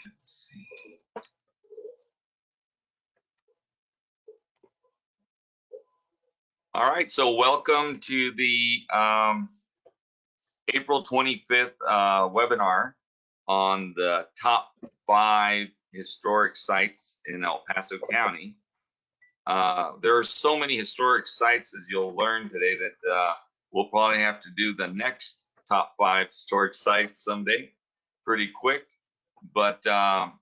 Let's see. All right, so welcome to the April 25th webinar on the top 5 historic sites in El Paso County. There are so many historic sites, as you'll learn today, that we'll probably have to do the next top 5 historic sites someday pretty quick. But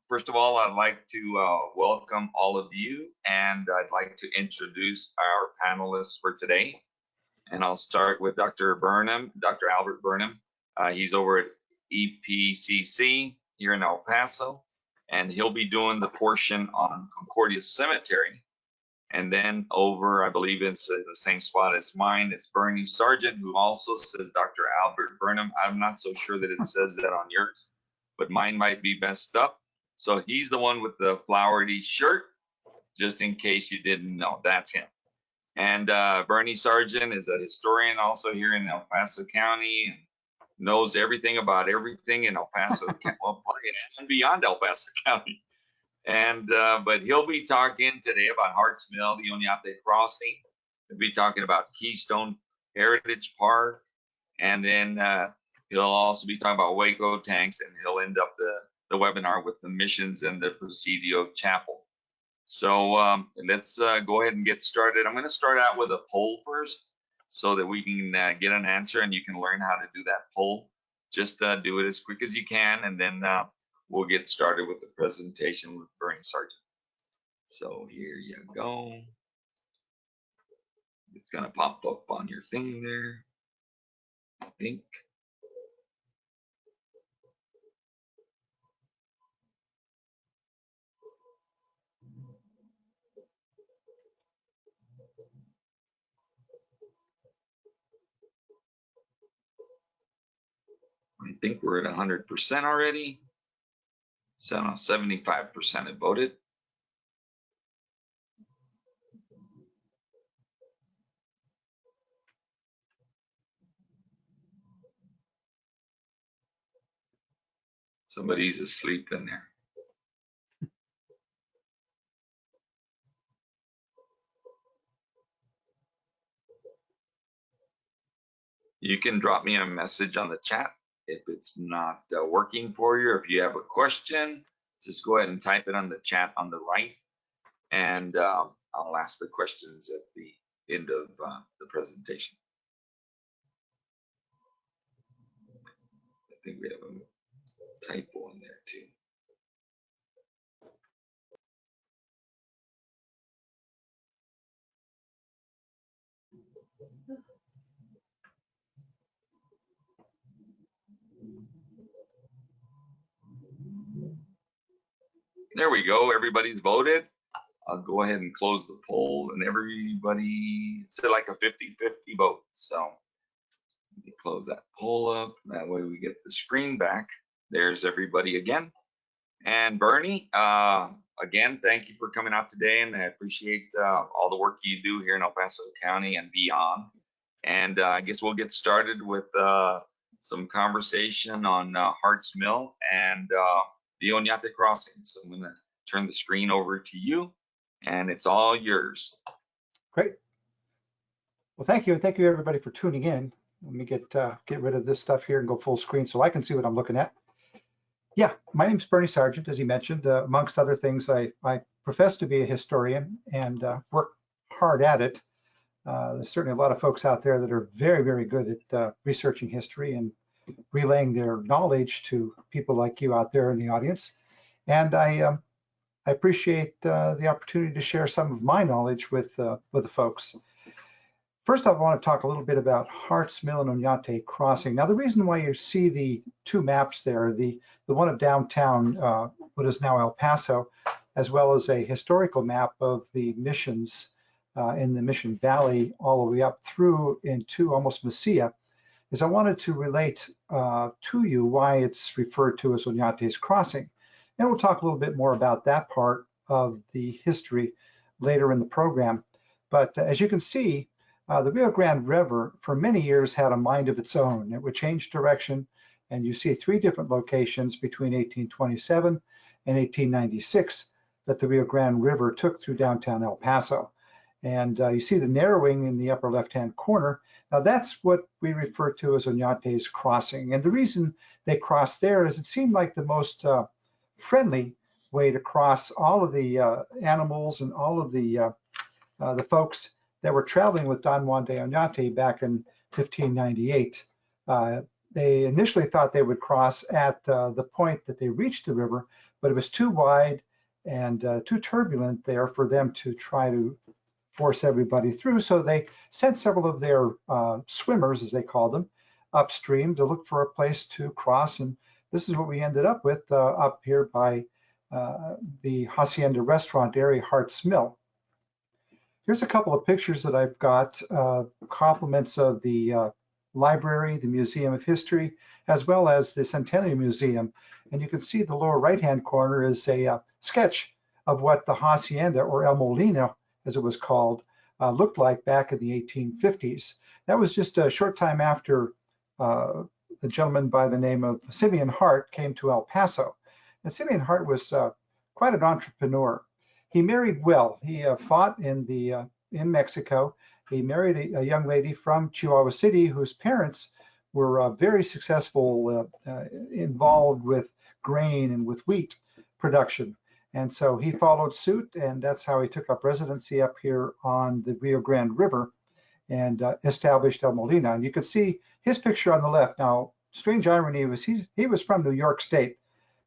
first of all, I'd like to welcome all of you, and I'd like to introduce our panelists for today. And I'll start with Dr. Burnham, Dr. Albert Burnham. He's over at EPCC here in El Paso, and he'll be doing the portion on Concordia Cemetery. And then over, I believe it's the same spot as mine, it's Bernie Sargent, who also says Dr. Albert Burnham. I'm not so sure that it says that on yours, but mine might be messed up. So he's the one with the flowery shirt, just in case you didn't know, that's him. And Bernie Sargent is a historian also here in El Paso County, and knows everything about everything in El Paso County, well, and beyond El Paso County. And but he'll be talking today about Hart's Mill, the Onyante Crossing. He'll be talking about Keystone Heritage Park, and then he'll also be talking about Waco tanks, and he'll end up the webinar with the missions and the Presidio Chapel. So let's go ahead and get started. I'm going to start out with a poll first so that we can get an answer, and you can learn how to do that poll. Just do it as quick as you can, and then we'll get started with the presentation with Bernie Sargent. So here you go. It's going to pop up on your thing there, I think. I think we're at 100% already. So 75% have voted. Somebody's asleep in there. You can drop me a message on the chat if it's not working for you, or if you have a question, just go ahead and type it on the chat on the right, and I'll ask the questions at the end of the presentation. I think we have a typo in there too. There we go. Everybody's voted. I'll go ahead and close the poll, and everybody said like a 50-50 vote. So let me close that poll up. That way we get the screen back. There's everybody again. And Bernie, again, thank you for coming out today, and I appreciate all the work you do here in El Paso County and beyond. And I guess we'll get started with some conversation on Hart's Mill and the Onyante Crossing. So I'm going to turn the screen over to you, and it's all yours. Great. Well, thank you, and thank you everybody for tuning in. Let me get rid of this stuff here and go full screen so I can see what I'm looking at. Yeah, my name's Bernie Sargent, as he mentioned. Amongst other things, I profess to be a historian and work hard at it. There's certainly a lot of folks out there that are very, very good at researching history and relaying their knowledge to people like you out there in the audience. And I appreciate the opportunity to share some of my knowledge with the folks. First off, I want to talk a little bit about Hart's Mill and Onyante Crossing. Now, the reason why you see the two maps there, the one of downtown, what is now El Paso, as well as a historical map of the missions in the Mission Valley all the way up through into almost Mesilla, is I wanted to relate to you why it's referred to as Onyante's Crossing. And we'll talk a little bit more about that part of the history later in the program. But as you can see, the Rio Grande River for many years had a mind of its own. It would change direction, and you see 3 different locations between 1827 in 1896 that the Rio Grande River took through downtown El Paso. And you see the narrowing in the upper left-hand corner. Now that's what we refer to as Onyante's Crossing. And the reason they crossed there is it seemed like the most friendly way to cross all of the animals and all of the folks that were traveling with Don Juan de Onyante back in 1598. They initially thought they would cross at the point that they reached the river, but it was too wide and too turbulent there for them to try to force everybody through. So they sent several of their swimmers, as they called them, upstream to look for a place to cross. And this is what we ended up with up here by the Hacienda restaurant area, Hart's Mill. Here's a couple of pictures that I've got, compliments of the library, the Museum of History, as well as the Centennial Museum. And you can see the lower right-hand corner is a sketch of what the Hacienda, or El Molino, as it was called, looked like back in the 1850s. That was just a short time after the gentleman by the name of Simeon Hart came to El Paso. And Simeon Hart was quite an entrepreneur. He married well. He fought in Mexico. He married a young lady from Chihuahua City whose parents were very successful, involved with grain and with wheat production. And so he followed suit, and that's how he took up residency up here on the Rio Grande River and established El Molino. And you can see his picture on the left. Now, strange irony was he was from New York State.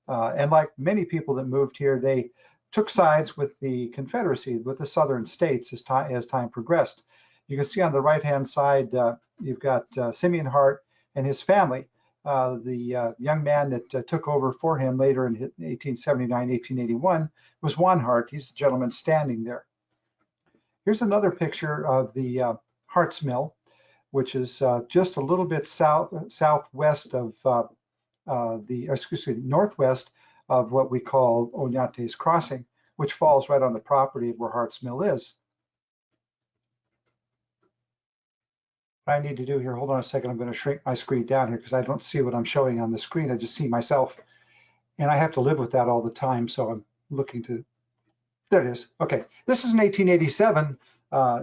And like many people that moved here, they took sides with the Confederacy, with the southern states as time progressed. You can see on the right-hand side, you've got Simeon Hart and his family. The young man that took over for him later in 1879, 1881 was Juan Hart. He's the gentleman standing there. Here's another picture of the Hart's Mill, which is just a little bit southwest of northwest of what we call Onyante's Crossing, which falls right on the property of where Hart's Mill is. What I need to do here, hold on a second, I'm going to shrink my screen down here because I don't see what I'm showing on the screen. I just see myself, and I have to live with that all the time, so I'm looking to, there it is. Okay, this is an 1887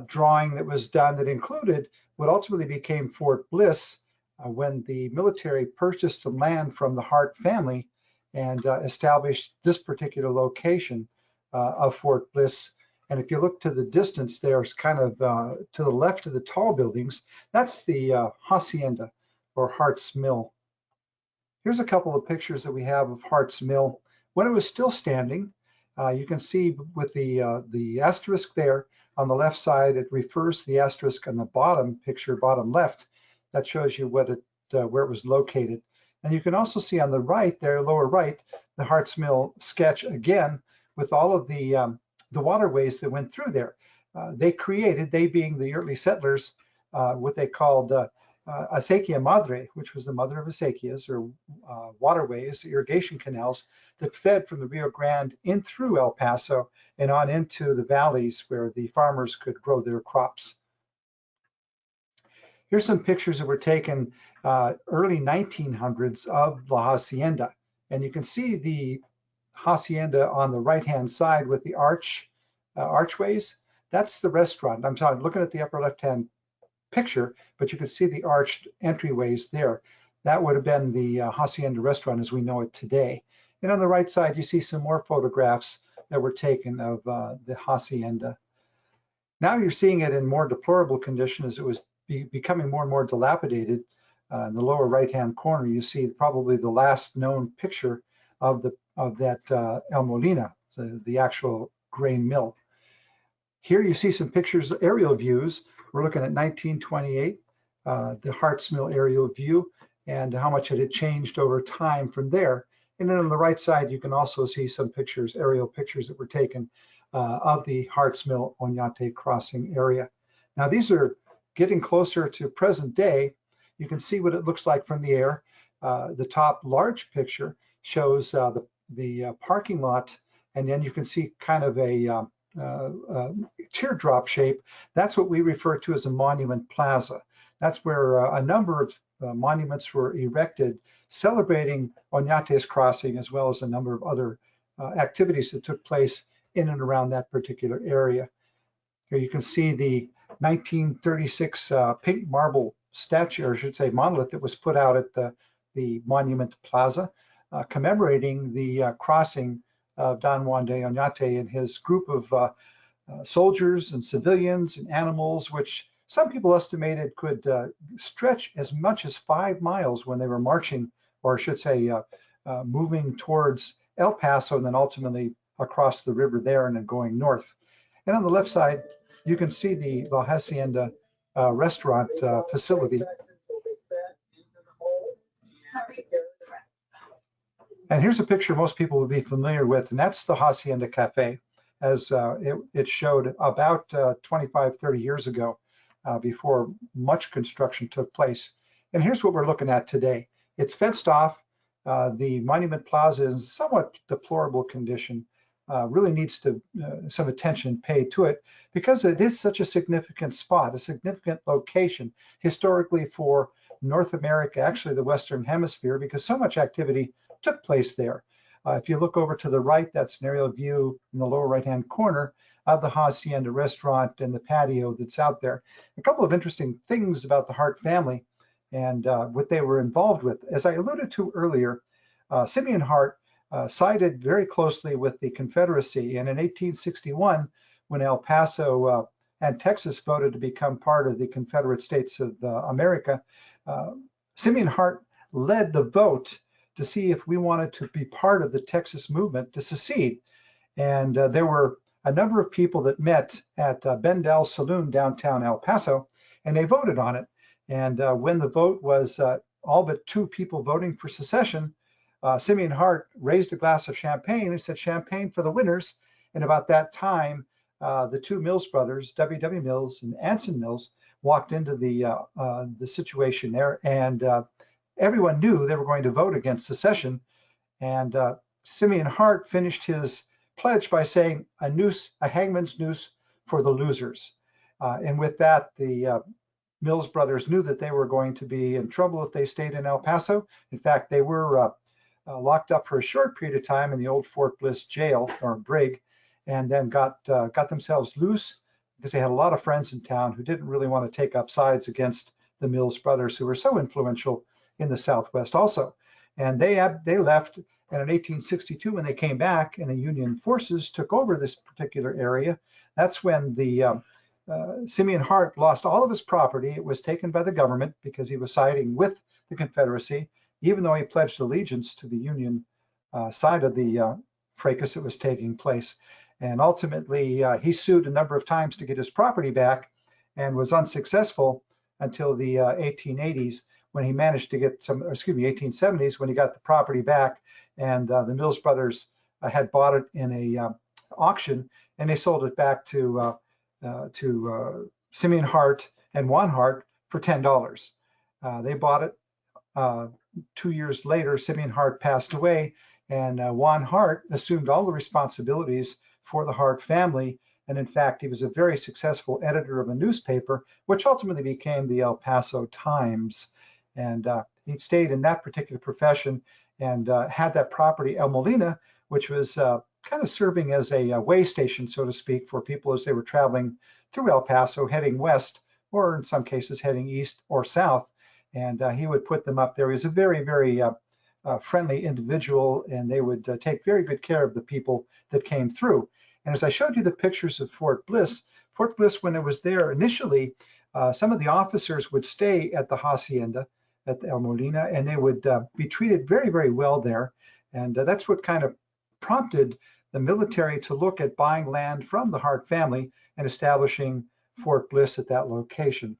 drawing that was done that included what ultimately became Fort Bliss when the military purchased some land from the Hart family and established this particular location of Fort Bliss. And if you look to the distance, there's kind of to the left of the tall buildings, that's the Hacienda or Hart's Mill. Here's a couple of pictures that we have of Hart's Mill when it was still standing. You can see with the asterisk there on the left side, it refers to the asterisk on the bottom picture, bottom left. That shows you what where it was located. And you can also see on the right there, lower right, the Hart's Mill sketch again with all of the waterways that went through there. They being the early settlers, what they called acequia madre, which was the mother of acequias, or waterways, irrigation canals that fed from the Rio Grande in through El Paso and on into the valleys where the farmers could grow their crops. Here's some pictures that were taken early 1900s of La Hacienda. And you can see the Hacienda on the right-hand side with the archways. That's the restaurant. I'm looking at the upper left-hand picture, but you can see the arched entryways there. That would have been the Hacienda restaurant as we know it today. And on the right side, you see some more photographs that were taken of the Hacienda. Now you're seeing it in more deplorable condition as it was becoming more and more dilapidated. In the lower right-hand corner, you see probably the last known picture of that El Molino, the actual grain mill. Here you see some pictures, aerial views. We're looking at 1928, the Hart's Mill aerial view, and how much it had changed over time from there. And then on the right side, you can also see some pictures, aerial pictures that were taken of the Hart's Mill Onyante crossing area. Now these are getting closer to present day. You can see what it looks like from the air. The top large picture shows the parking lot, and then you can see kind of a teardrop shape. That's what we refer to as a monument plaza. That's where a number of monuments were erected celebrating Onyante's crossing, as well as a number of other activities that took place in and around that particular area. Here you can see the 1936 pink marble statue, or I should say monolith, that was put out at the Monument Plaza, commemorating the crossing of Don Juan de Onyante and his group of soldiers and civilians and animals, which some people estimated could stretch as much as 5 miles when they were marching, or I should say moving towards El Paso and then ultimately across the river there and then going north. And on the left side, you can see the La Hacienda restaurant facility. And here's a picture most people would be familiar with, and that's the Hacienda Cafe, as it showed about 25, 30 years ago, before much construction took place. And here's what we're looking at today. It's fenced off. The Monument Plaza is in somewhat deplorable condition. Really needs to some attention paid to it because it is such a significant spot, a significant location historically for North America, actually the Western Hemisphere, because so much activity took place there. If you look over to the right, that's an aerial view in the lower right-hand corner of the Hacienda restaurant and the patio that's out there. A couple of interesting things about the Hart family and what they were involved with. As I alluded to earlier, Simeon Hart sided very closely with the Confederacy, and in 1861, when El Paso and Texas voted to become part of the Confederate States of America, Simeon Hart led the vote to see if we wanted to be part of the Texas movement to secede. And there were a number of people that met at Bendel Saloon downtown El Paso, and they voted on it. And when the vote was all but 2 people voting for secession, Simeon Hart raised a glass of champagne and said, "Champagne for the winners." And about that time, the 2 Mills brothers, W.W. Mills and Anson Mills, walked into the situation there, and everyone knew they were going to vote against secession. And Simeon Hart finished his pledge by saying, "A hangman's noose for the losers." And with that, the Mills brothers knew that they were going to be in trouble if they stayed in El Paso. In fact, they were locked up for a short period of time in the old Fort Bliss jail or brig, and then got themselves loose because they had a lot of friends in town who didn't really want to take up sides against the Mills brothers, who were so influential in the Southwest also. And they left, and in 1862, when they came back and the Union forces took over this particular area, that's when the Simeon Hart lost all of his property. It was taken by the government because he was siding with the Confederacy, even though he pledged allegiance to the Union side of the fracas that was taking place. And ultimately, he sued a number of times to get his property back and was unsuccessful until the 1880s, when he managed to get 1870s, when he got the property back, and the Mills brothers had bought it in a auction, and they sold it back to Simeon Hart and Juan Hart for $10. They bought it. 2 years later, Simeon Hart passed away, and Juan Hart assumed all the responsibilities for the Hart family. And in fact, he was a very successful editor of a newspaper, which ultimately became the El Paso Times. And he stayed in that particular profession and had that property, El Molina, which was kind of serving as a way station, so to speak, for people as they were traveling through El Paso, heading west, or in some cases heading east or south. And he would put them up there. He was a very, very friendly individual, and they would take very good care of the people that came through. And as I showed you the pictures of Fort Bliss, when it was there initially, some of the officers would stay at the Hacienda, at the El Molina, and they would be treated very, very well there. And that's what kind of prompted the military to look at buying land from the Hart family and establishing Fort Bliss at that location.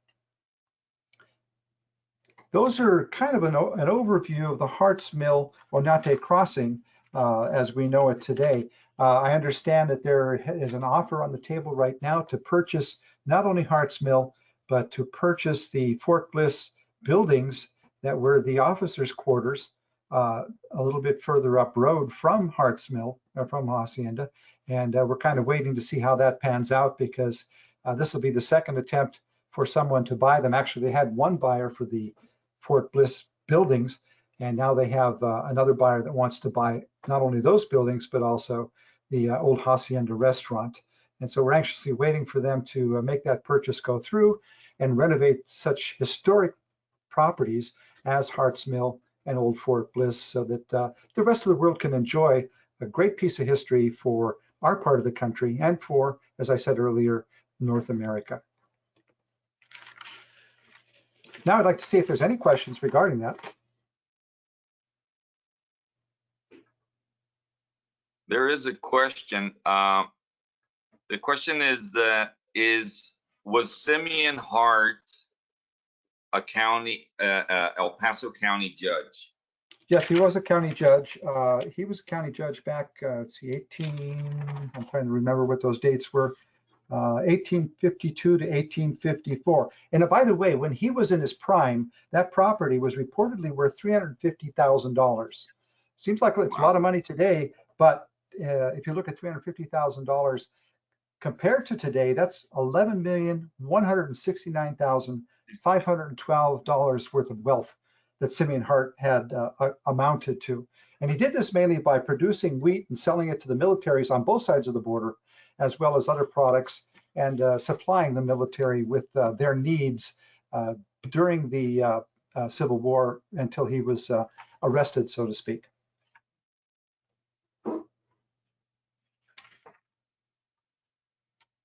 Those are kind of an overview of the Hart's Mill Onyante crossing as we know it today. I understand that there is an offer on the table right now to purchase not only Hart's Mill, but to purchase the Fort Bliss buildings that were the officers' quarters a little bit further up road from Hart's Mill, or from Hacienda. And we're kind of waiting to see how that pans out, because this will be the second attempt for someone to buy them. Actually, they had one buyer for the Fort Bliss buildings, And now they have another buyer that wants to buy not only those buildings, but also the old Hacienda restaurant. And so we're anxiously waiting for them to make that purchase go through and renovate such historic properties as Hart's Mill and Old Fort Bliss, so that the rest of the world can enjoy a great piece of history for our part of the country and for, as I said earlier, North America. Now I'd like to see if there's any questions regarding that. There is a question. The question is was Simeon Hart a county, El Paso County judge? Yes, he was a county judge. He was a county judge back, let's see, I'm trying to remember what those dates were, 1852 to 1854. And by the way, when he was in his prime, that property was reportedly worth $350,000. Seems like it's a lot of money today, but if you look at $350,000 compared to today, that's $11,169,512 worth of wealth that Simeon Hart had amounted to. And he did this mainly by producing wheat and selling it to the militaries on both sides of the border, as well as other products, and supplying the military with their needs during the Civil War until he was arrested, so to speak.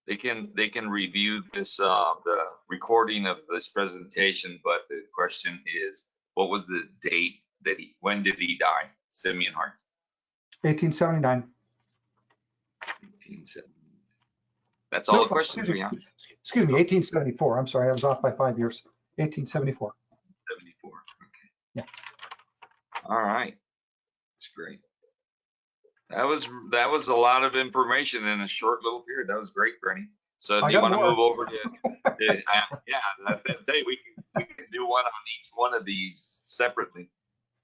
They can review this the recording of this presentation, but the question is, what was the date that when did he die? Simeon Hart. 1879. 1870. That's all the questions we have. Excuse me, 1874. I'm sorry, I was off by 5 years. 1874. 74. Okay. Yeah. All right. That's great. That was a lot of information in a short little period. That was great, Bernie. So do you want to move over to yeah, I say we can do one on each one of these separately.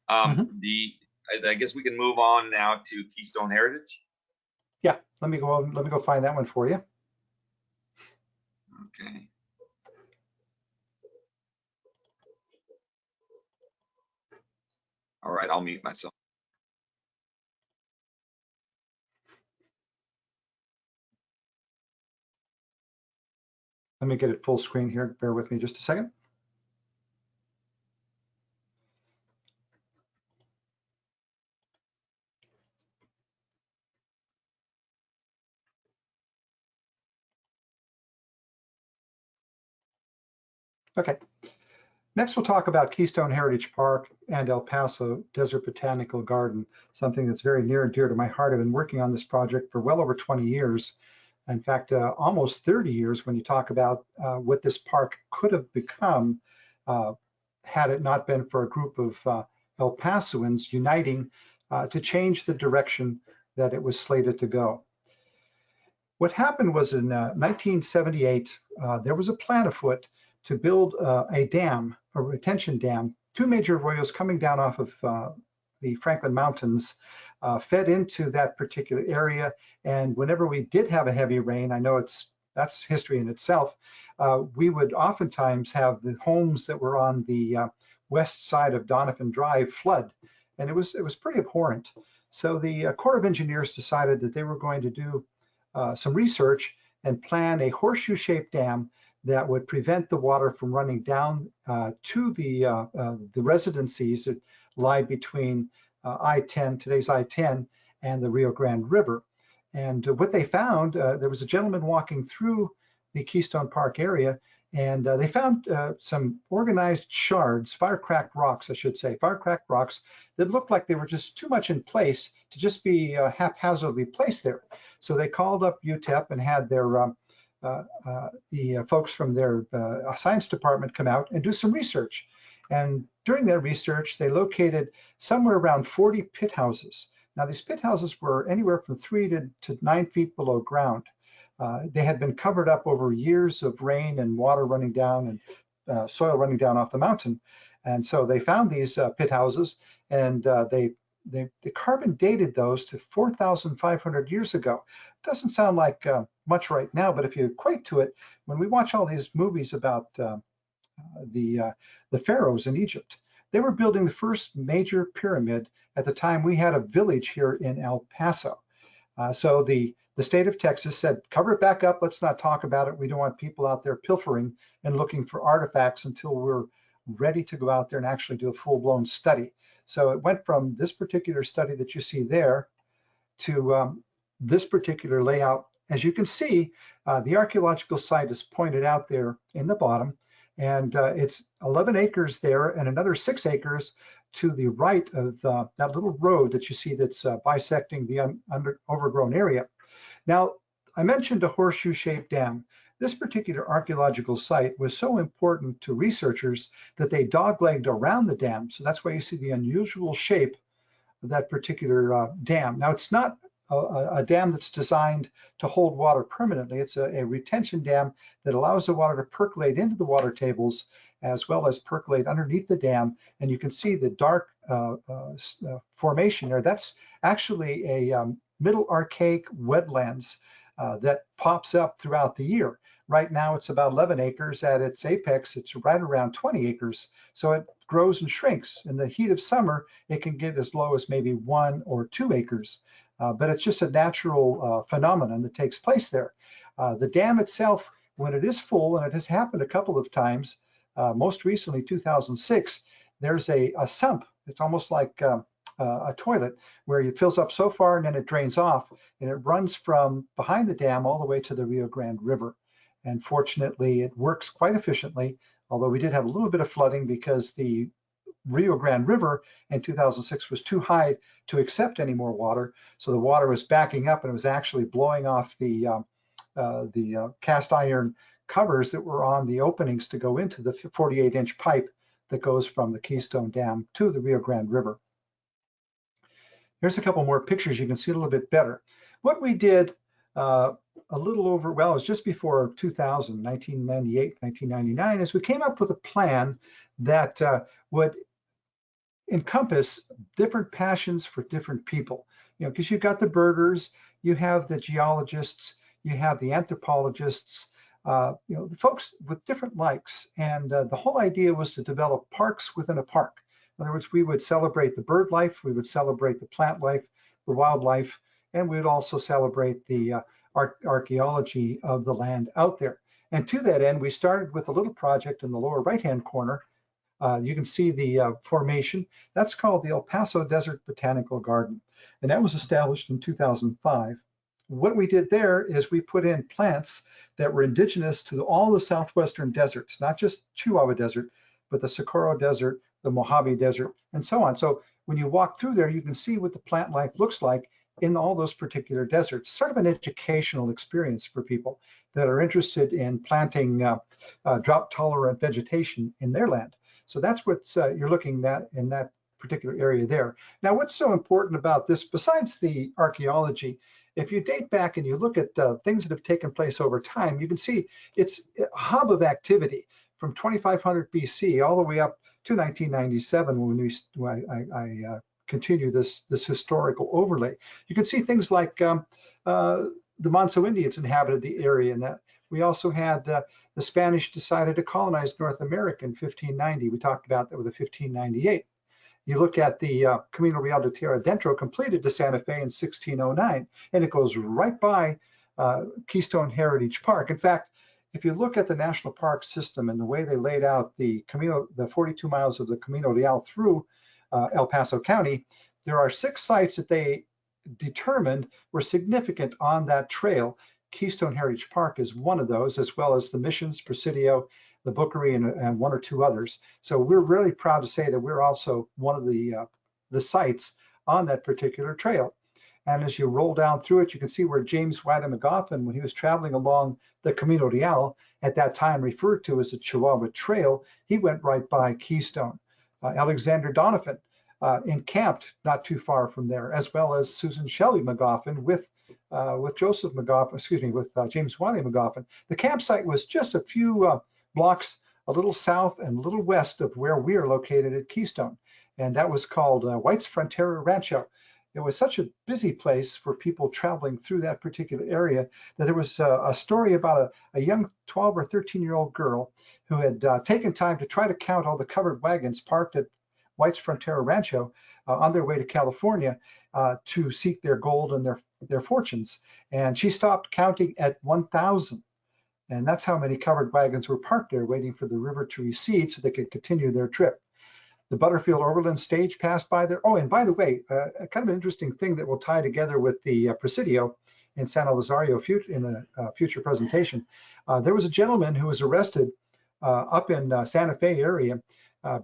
I guess we can move on now to Keystone Heritage. Yeah, let me go find that one for you. Okay. All right, I'll mute myself. Let me get it full screen here. Bear with me just a second. Okay. Next, we'll talk about Keystone Heritage Park and El Paso Desert Botanical Garden, something that's very near and dear to my heart. I've been working on this project for well over 20 years. In fact, almost 30 years when you talk about what this park could have become had it not been for a group of El Pasoans uniting to change the direction that it was slated to go. What happened was in 1978, there was a plan afoot to build a dam, a retention dam, two major arroyos coming down off of the Franklin Mountains, fed into that particular area. And whenever we did have a heavy rain, I know that's history in itself, we would oftentimes have the homes that were on the west side of Donovan Drive flood. And it was pretty abhorrent. So the Corps of Engineers decided that they were going to do some research and plan a horseshoe-shaped dam that would prevent the water from running down to the residencies that lie between I-10, today's I-10, and the Rio Grande River. And what they found, there was a gentleman walking through the Keystone Park area, and they found some organized shards, fire-cracked rocks, I should say, fire-cracked rocks that looked like they were just too much in place to just be haphazardly placed there. So they called up UTEP and had their the folks from their science department come out and do some research. And during their research, they located somewhere around 40 pit houses. Now, these pit houses were anywhere from 3 to 9 feet below ground. They had been covered up over years of rain and water running down and soil running down off the mountain. And so they found these pit houses, and they carbon dated those to 4,500 years ago. Doesn't sound like much right now, but if you equate to it, when we watch all these movies about the pharaohs in Egypt, they were building the first major pyramid at the time we had a village here in El Paso. So the state of Texas said, cover it back up. Let's not talk about it. We don't want people out there pilfering and looking for artifacts until we're ready to go out there and actually do a full-blown study. So it went from this particular study that you see there to this particular layout. As you can see, the archaeological site is pointed out there in the bottom, and it's 11 acres there and another 6 acres to the right of that little road that you see that's bisecting the overgrown area. Now, I mentioned a horseshoe-shaped dam. This particular archaeological site was so important to researchers that they doglegged around the dam. So that's why you see the unusual shape of that particular dam. Now, it's not a dam that's designed to hold water permanently. It's a retention dam that allows the water to percolate into the water tables as well as percolate underneath the dam. And you can see the dark formation there. That's actually a middle archaic wetlands that pops up throughout the year. Right now, it's about 11 acres. At its apex, it's right around 20 acres. So it grows and shrinks. In the heat of summer, it can get as low as maybe 1 or 2 acres. But it's just a natural phenomenon that takes place there. The dam itself, when it is full, and it has happened a couple of times, most recently 2006, there's a sump. It's almost like a toilet where it fills up so far and then it drains off, and it runs from behind the dam all the way to the Rio Grande River. And fortunately, it works quite efficiently, although we did have a little bit of flooding because the Rio Grande River in 2006 was too high to accept any more water. So the water was backing up and it was actually blowing off the cast iron covers that were on the openings to go into the 48-inch pipe that goes from the Keystone Dam to the Rio Grande River. Here's a couple more pictures you can see a little bit better. What we did a little over, well, it was just before 2000, 1998, 1999, is we came up with a plan that would encompass different passions for different people. You know, because you've got the birders, you have the geologists, you have the anthropologists, you know, the folks with different likes. And the whole idea was to develop parks within a park. In other words, we would celebrate the bird life, we would celebrate the plant life, the wildlife, and we would also celebrate the archaeology of the land out there. And to that end, we started with a little project in the lower right-hand corner. You can see the formation. That's called the El Paso Desert Botanical Garden, and that was established in 2005. What we did there is we put in plants that were indigenous to all the southwestern deserts, not just Chihuahua Desert, but the Socorro Desert, the Mojave Desert, and so on. So when you walk through there, you can see what the plant life looks like in all those particular deserts. Sort of an educational experience for people that are interested in planting drought-tolerant vegetation in their land. So that's what you're looking at in that particular area there. Now, what's so important about this, besides the archaeology, if you date back and you look at things that have taken place over time, you can see it's a hub of activity from 2500 BC all the way up to 1997 when I continue this historical overlay. You can see things like the Manso Indians inhabited the area, and that we also had the Spanish decided to colonize North America in 1590. We talked about that with the 1598. You look at the Camino Real de Tierra Dentro completed to Santa Fe in 1609, and it goes right by Keystone Heritage Park. In fact, if you look at the national park system and the way they laid out the Camino, the 42 miles of the Camino Real through El Paso County, there are 6 sites that they determined were significant on that trail. Keystone Heritage Park is one of those, as well as the Missions, Presidio, the Bookery, and 1 or 2 others. So we're really proud to say that we're also one of the sites on that particular trail. And as you roll down through it, you can see where James Wiley McGoffin, when he was traveling along the Camino Real, at that time referred to as the Chihuahua Trail, he went right by Keystone. Alexander Donovan encamped not too far from there, as well as Susan Shelley McGoffin with Joseph McGoffin, excuse me, with James Wiley McGoffin. The campsite was just a few blocks a little south and a little west of where we are located at Keystone, and that was called White's Frontera Rancho. It was such a busy place for people traveling through that particular area that there was a story about a young 12 or 13-year-old girl who had taken time to try to count all the covered wagons parked at White's Frontera Rancho on their way to California to seek their gold and their fortunes. And she stopped counting at 1,000. And that's how many covered wagons were parked there waiting for the river to recede so they could continue their trip. The Butterfield Overland stage passed by there. Oh, and by the way, kind of an interesting thing that will tie together with the Presidio in San Elisario in a future presentation. There was a gentleman who was arrested up in Santa Fe area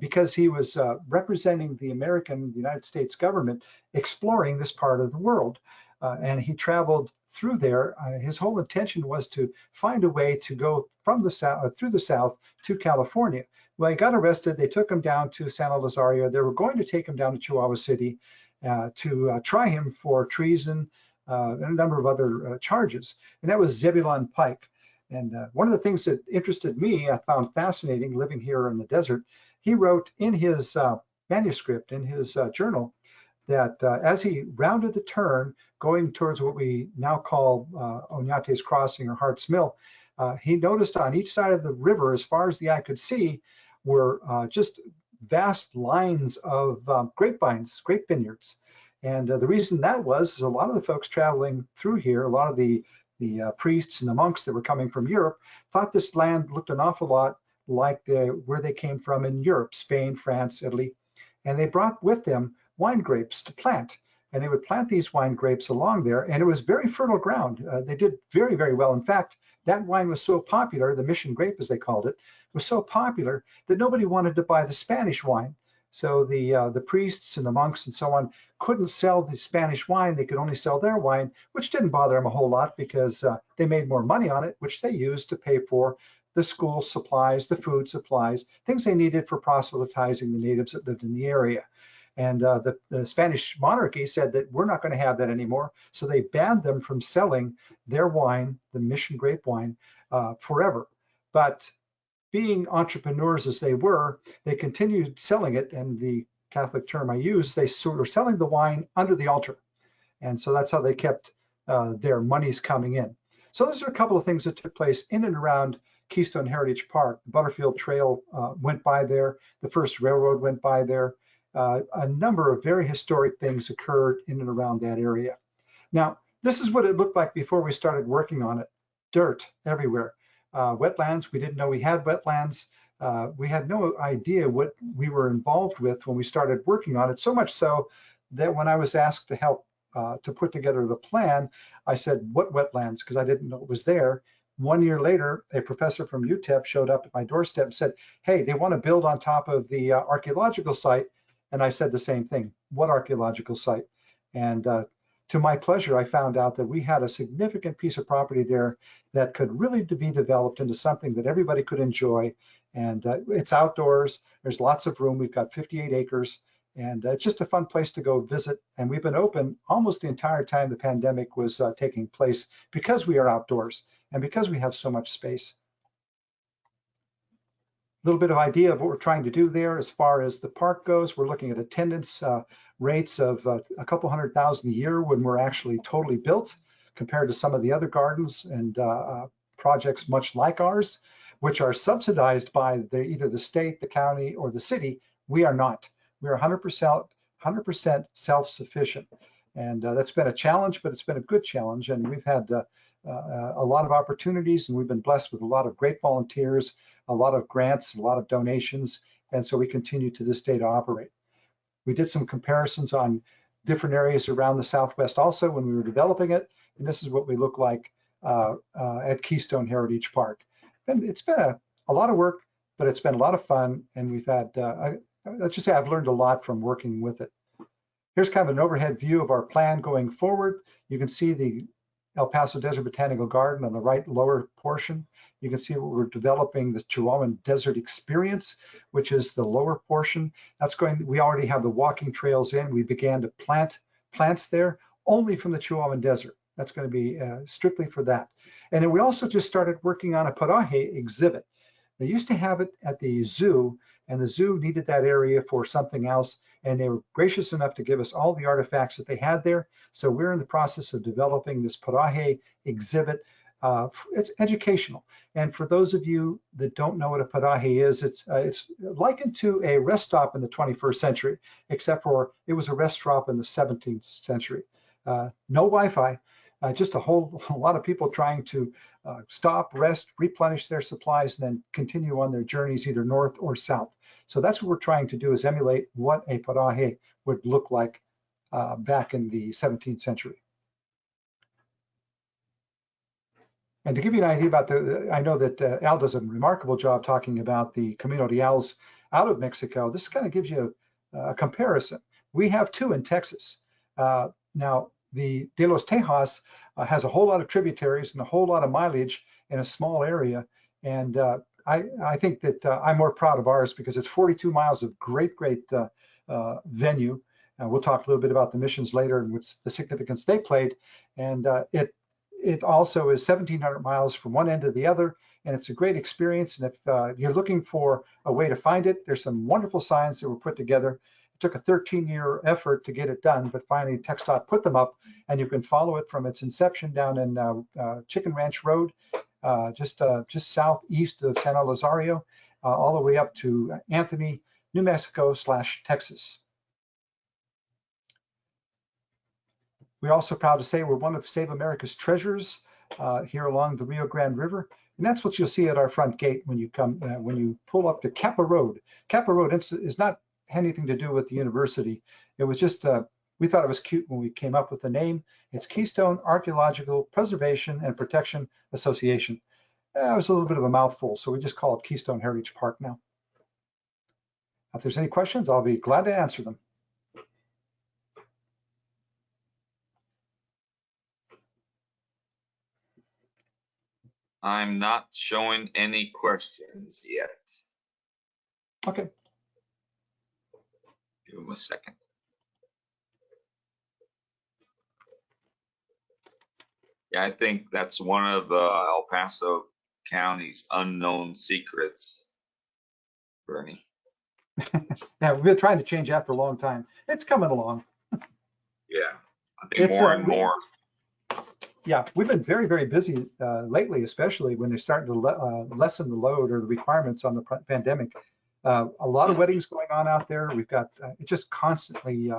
because he was representing the United States government exploring this part of the world. And he traveled through there. His whole intention was to find a way to go from the south, through the south to California. Well, he got arrested. They took him down to San Elisario. They were going to take him down to Chihuahua City to try him for treason and a number of other charges. And that was Zebulon Pike. And one of the things that interested me, I found fascinating living here in the desert, he wrote in his manuscript, in his journal, that as he rounded the turn going towards what we now call Onyante's Crossing or Hart's Mill, he noticed on each side of the river, as far as the eye could see, were just vast lines of grapevines, grape vineyards. And the reason that was is a lot of the folks traveling through here, a lot of the priests and the monks that were coming from Europe, thought this land looked an awful lot like where they came from in Europe, Spain, France, Italy. And they brought with them wine grapes to plant. And they would plant these wine grapes along there, and it was very fertile ground. They did very, very well. In fact, that wine was so popular, the mission grape, as they called it, was so popular that nobody wanted to buy the Spanish wine. So the priests and the monks and so on couldn't sell the Spanish wine. They could only sell their wine, which didn't bother them a whole lot because they made more money on it, which they used to pay for the school supplies, the food supplies, things they needed for proselytizing the natives that lived in the area. And the Spanish monarchy said that we're not going to have that anymore. So they banned them from selling their wine, the mission grape wine, forever. But being entrepreneurs as they were, they continued selling it. And the Catholic term I use, they were selling the wine under the altar. And so that's how they kept their monies coming in. So those are a couple of things that took place in and around Keystone Heritage Park. The Butterfield Trail went by there. The first railroad went by there. A number of very historic things occurred in and around that area. Now, this is what it looked like before we started working on it. Dirt everywhere. Wetlands, we didn't know we had wetlands. We had no idea what we were involved with when we started working on it, so much so that when I was asked to help to put together the plan, I said, what wetlands? Because I didn't know it was there. 1 year later, a professor from UTEP showed up at my doorstep and said, hey, they want to build on top of the archaeological site. And I said the same thing, what archaeological site? And to my pleasure, I found out that we had a significant piece of property there that could really be developed into something that everybody could enjoy. And it's outdoors, there's lots of room. We've got 58 acres and it's just a fun place to go visit. And we've been open almost the entire time the pandemic was taking place because we are outdoors and because we have so much space. A little bit of idea of what we're trying to do there as far as the park goes. We're looking at attendance rates of a couple 100,000 a year when we're actually totally built compared to some of the other gardens and projects much like ours, which are subsidized by either the state, the county, or the city. We are not. We're 100% self-sufficient. And that's been a challenge, but it's been a good challenge. And we've had a lot of opportunities, and we've been blessed with a lot of great volunteers, a lot of grants, a lot of donations, and so we continue to this day to operate. We did some comparisons on different areas around the Southwest also when we were developing it, and this is what we look like at Keystone Heritage Park. And it's been a lot of work, but it's been a lot of fun, and we've had, let's just say I've learned a lot from working with it. Here's kind of an overhead view of our plan going forward. You can see the El Paso Desert Botanical Garden on the right lower portion. You can see what we're developing, the Chihuahuan Desert Experience, which is the lower portion. That's we already have the walking trails in. We began to plant plants there only from the Chihuahuan Desert. That's going to be strictly for that. And then we also just started working on a paraje exhibit. They used to have it at the zoo, and the zoo needed that area for something else, and they were gracious enough to give us all the artifacts that they had there. So we're in the process of developing this paraje exhibit It's educational. And for those of you that don't know what a pedaje is, it's likened to a rest stop in the 21st century, except for it was a rest stop in the 17th century. No Wi-Fi, just a lot of people trying to stop, rest, replenish their supplies, and then continue on their journeys either north or south. So that's what we're trying to do, is emulate what a pedaje would look like back in the 17th century. And to give you an idea about I know that Al does a remarkable job talking about the Camino Reals out of Mexico. This kind of gives you a comparison. We have two in Texas. Now, the De Los Tejas has a whole lot of tributaries and a whole lot of mileage in a small area. And I think that I'm more proud of ours because it's 42 miles of great venue. We'll talk a little bit about the missions later and what's the significance they played. And it also is 1,700 miles from one end to the other, and it's a great experience. And if you're looking for a way to find it, there's some wonderful signs that were put together. It took a 13-year effort to get it done, but finally TxDOT put them up, and you can follow it from its inception down in Chicken Ranch Road, just southeast of San Elisario, all the way up to Anthony, New Mexico / Texas. We're also proud to say we're one of Save America's treasures here along the Rio Grande River. And that's what you'll see at our front gate when you come, when you pull up to Kappa Road. Kappa Road is not anything to do with the university. It was just, we thought it was cute when we came up with the name. It's Keystone Archaeological Preservation and Protection Association. It was a little bit of a mouthful, so we just call it Keystone Heritage Park now. If there's any questions, I'll be glad to answer them. I'm not showing any questions yet. Okay. Give them a second. Yeah, I think that's one of El Paso County's unknown secrets, Bernie. Yeah, we've been trying to change that for a long time. It's coming along. Yeah, I think more and more. Yeah, we've been very, very busy lately, especially when they're starting to lessen the load or the requirements on the pandemic. A lot of weddings going on out there. We've got it just constantly,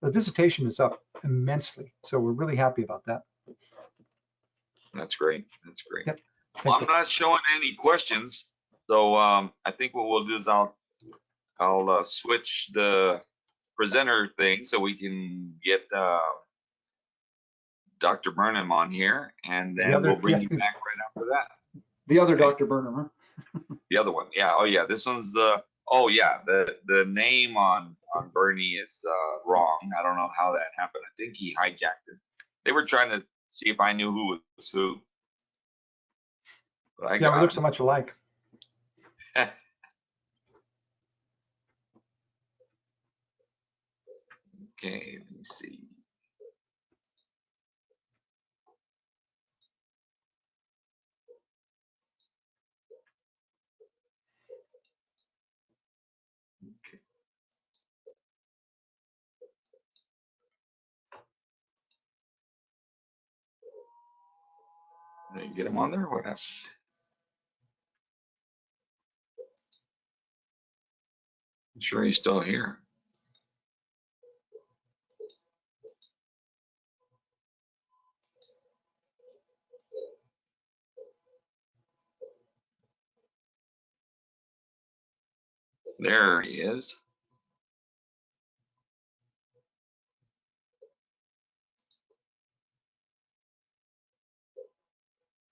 the visitation is up immensely. So we're really happy about that. That's great. That's great. Yep. Well, I'm not showing any questions. So I think what we'll do is I'll switch the presenter thing so we can get Dr. Burnham on here, and then we'll bring you back right after that. The other Dr. Burnham, huh? The other one, yeah. Oh yeah, this one's the. Oh yeah, the name on Bernie is wrong. I don't know how that happened. I think he hijacked it. They were trying to see if I knew who was who. But yeah, we look so much alike. Okay, let me see. Okay. Did you get him on there? What happened? I'm sure he's still here. There he is.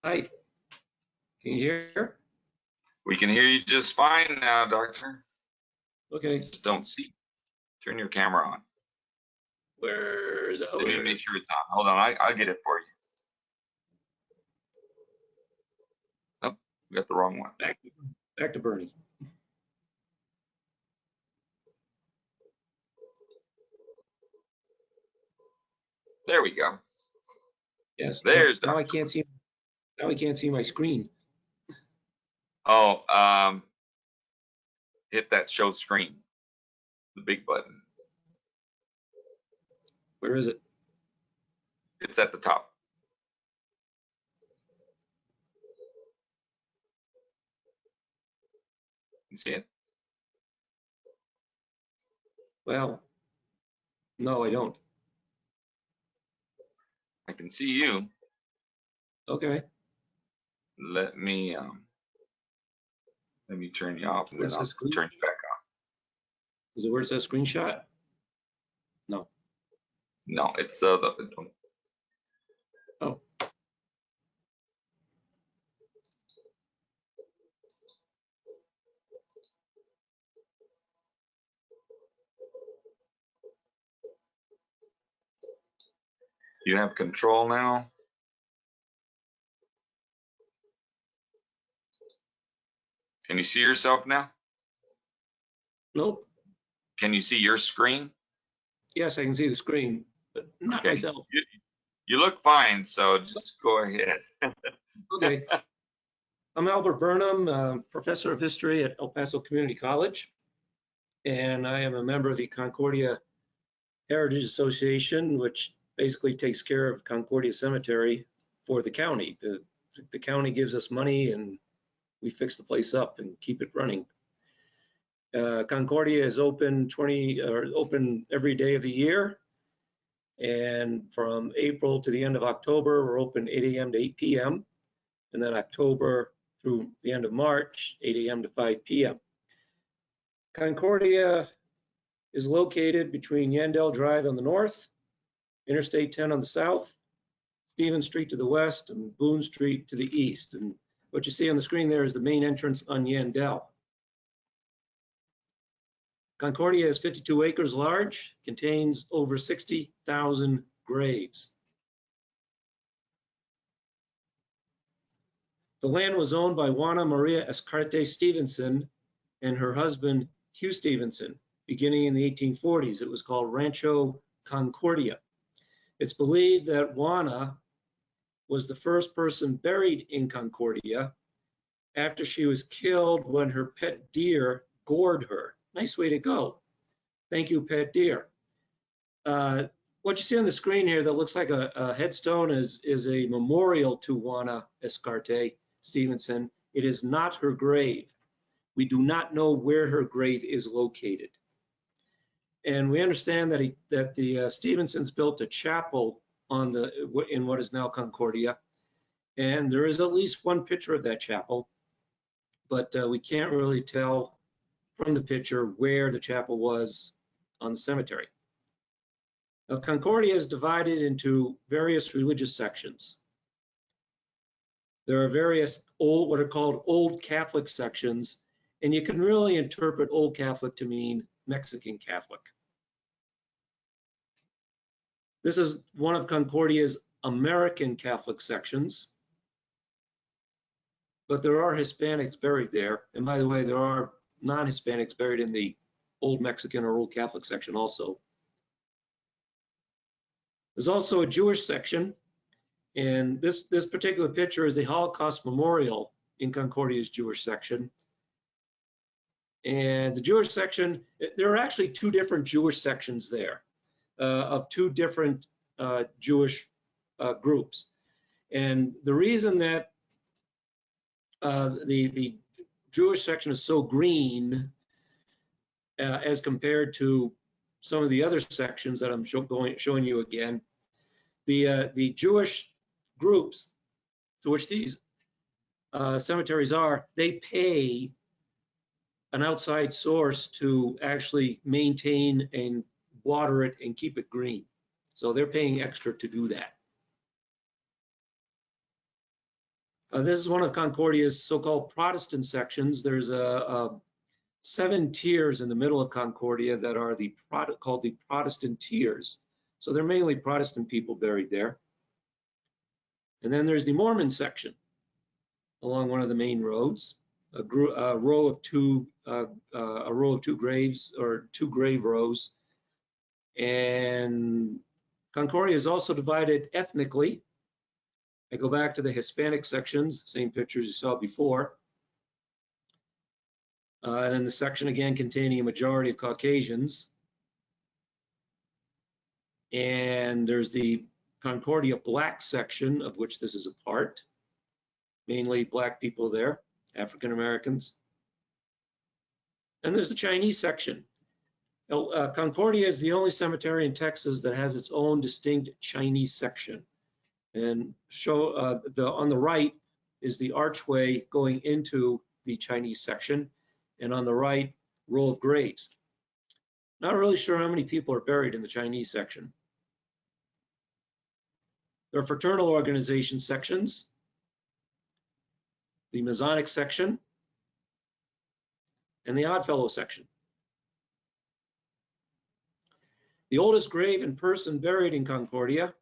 Hi. Can you hear? We can hear you just fine now, Doctor. Okay. Just don't see. Turn your camera on. Where's it? Let me make sure it's on. Hold on, I'll get it for you. Oh, we got the wrong one. Back to Bernie. There we go. Yes. There's now I can't see. Now I can't see my screen. Oh, hit that show screen, the big button. Where is it? It's at the top. You see it? Well, no, I don't. I can see you. Okay. Let me turn you off and Where then it I'll says screen? turn you back on. Is it where it says screenshot? No. No, it's Oh, you have control now. Can you see yourself now? nope. Can you see your screen? Yes, I can see the screen, but not Okay. myself. You look fine, so just go ahead. Okay. I'm Albert Burnham, professor of history at El Paso Community College, and I am a member of the Concordia Heritage Association, which basically takes care of Concordia Cemetery for the county. The county gives us money and we fix the place up and keep it running. Concordia is open open every day of the year. And from April to the end of October, we're open 8 a.m. to 8 p.m. And then October through the end of March, 8 a.m. to 5 p.m. Concordia is located between Yandell Drive on the north, Interstate 10 on the south, Stevens Street to the west, and Boone Street to the east. And what you see on the screen there is the main entrance on Yandell. Concordia is 52 acres large, contains over 60,000 graves. The land was owned by Juana Maria Escarte Stevenson and her husband, Hugh Stevenson, beginning in the 1840s. It was called Rancho Concordia. It's believed that Juana was the first person buried in Concordia after she was killed when her pet deer gored her. Nice way to go. Thank you, pet deer. What you see on the screen here that looks like a headstone is a memorial to Juana Escarte Stevenson. It is not her grave. We do not know where her grave is located. And we understand that the Stevensons built a chapel in what is now Concordia. And there is at least one picture of that chapel, but we can't really tell from the picture where the chapel was on the cemetery. Now, Concordia is divided into various religious sections. There are various what are called Old Catholic sections, and you can really interpret Old Catholic to mean Mexican Catholic. This is one of Concordia's American Catholic sections, but there are Hispanics buried there. And by the way, there are non-Hispanics buried in the Old Mexican or Old Catholic section also. There's also a Jewish section, and this particular picture is the Holocaust Memorial in Concordia's Jewish section. And the Jewish section, there are actually two different Jewish sections there of two different Jewish groups. And the reason that the Jewish section is so green as compared to some of the other sections that I'm showing you again, the Jewish groups to which these cemeteries are, they pay an outside source to actually maintain and water it and keep it green. So they're paying extra to do that. This is one of Concordia's so-called Protestant sections. There's 7 tiers in the middle of Concordia that are called the Protestant tiers. So they're mainly Protestant people buried there. And then there's the Mormon section along one of the main roads, a row of two graves, or 2 grave rows. And Concordia is also divided ethnically. I go back to the Hispanic sections, same pictures you saw before. And then the section again containing a majority of Caucasians. And there's the Concordia Black section, of which this is a part. Mainly Black people there, African Americans. And there's the Chinese section. Concordia is the only cemetery in Texas that has its own distinct Chinese section. And on the right is the archway going into the Chinese section, and on the right, row of graves. Not really sure how many people are buried in the Chinese section. There are fraternal organization sections, the Masonic section, and the Oddfellow section. The oldest grave and person buried in Concordia.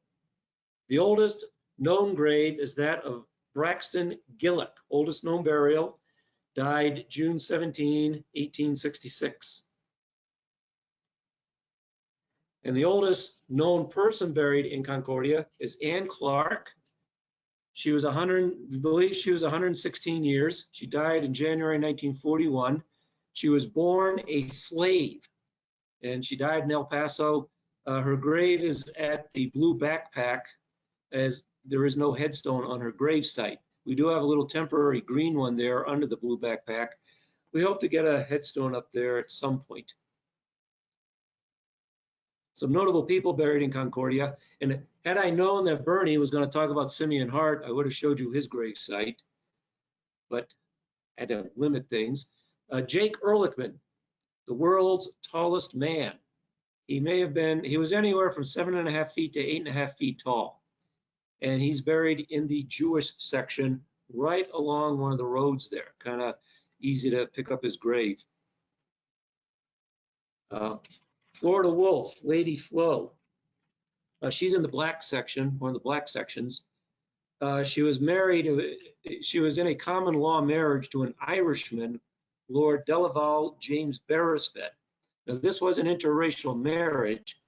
The oldest known grave is that of Braxton Gillick, oldest known burial, died June 17, 1866. And the oldest known person buried in Concordia is Anne Clarke. She was we believe she was 116 years. She died in January 1941. She was born a slave, and she died in El Paso. Her grave is at the Blue Backpack, as there is no headstone on her grave site. We do have a little temporary green one there under the Blue Backpack. We hope to get a headstone up there at some point. Some notable people buried in Concordia. And had I known that Bernie was going to talk about Simeon Hart, I would have showed you his grave site, but I had to limit things. Jake Ehrlichman, the world's tallest man. He was anywhere from 7.5 feet to 8.5 feet tall. And he's buried in the Jewish section right along one of the roads there. Kind of easy to pick up his grave. Florida Wolf, Lady Flo. She's in the black section, one of the black sections. She was in a common law marriage to an Irishman, Lord Delaval James Beresford. Now, this was an interracial marriage,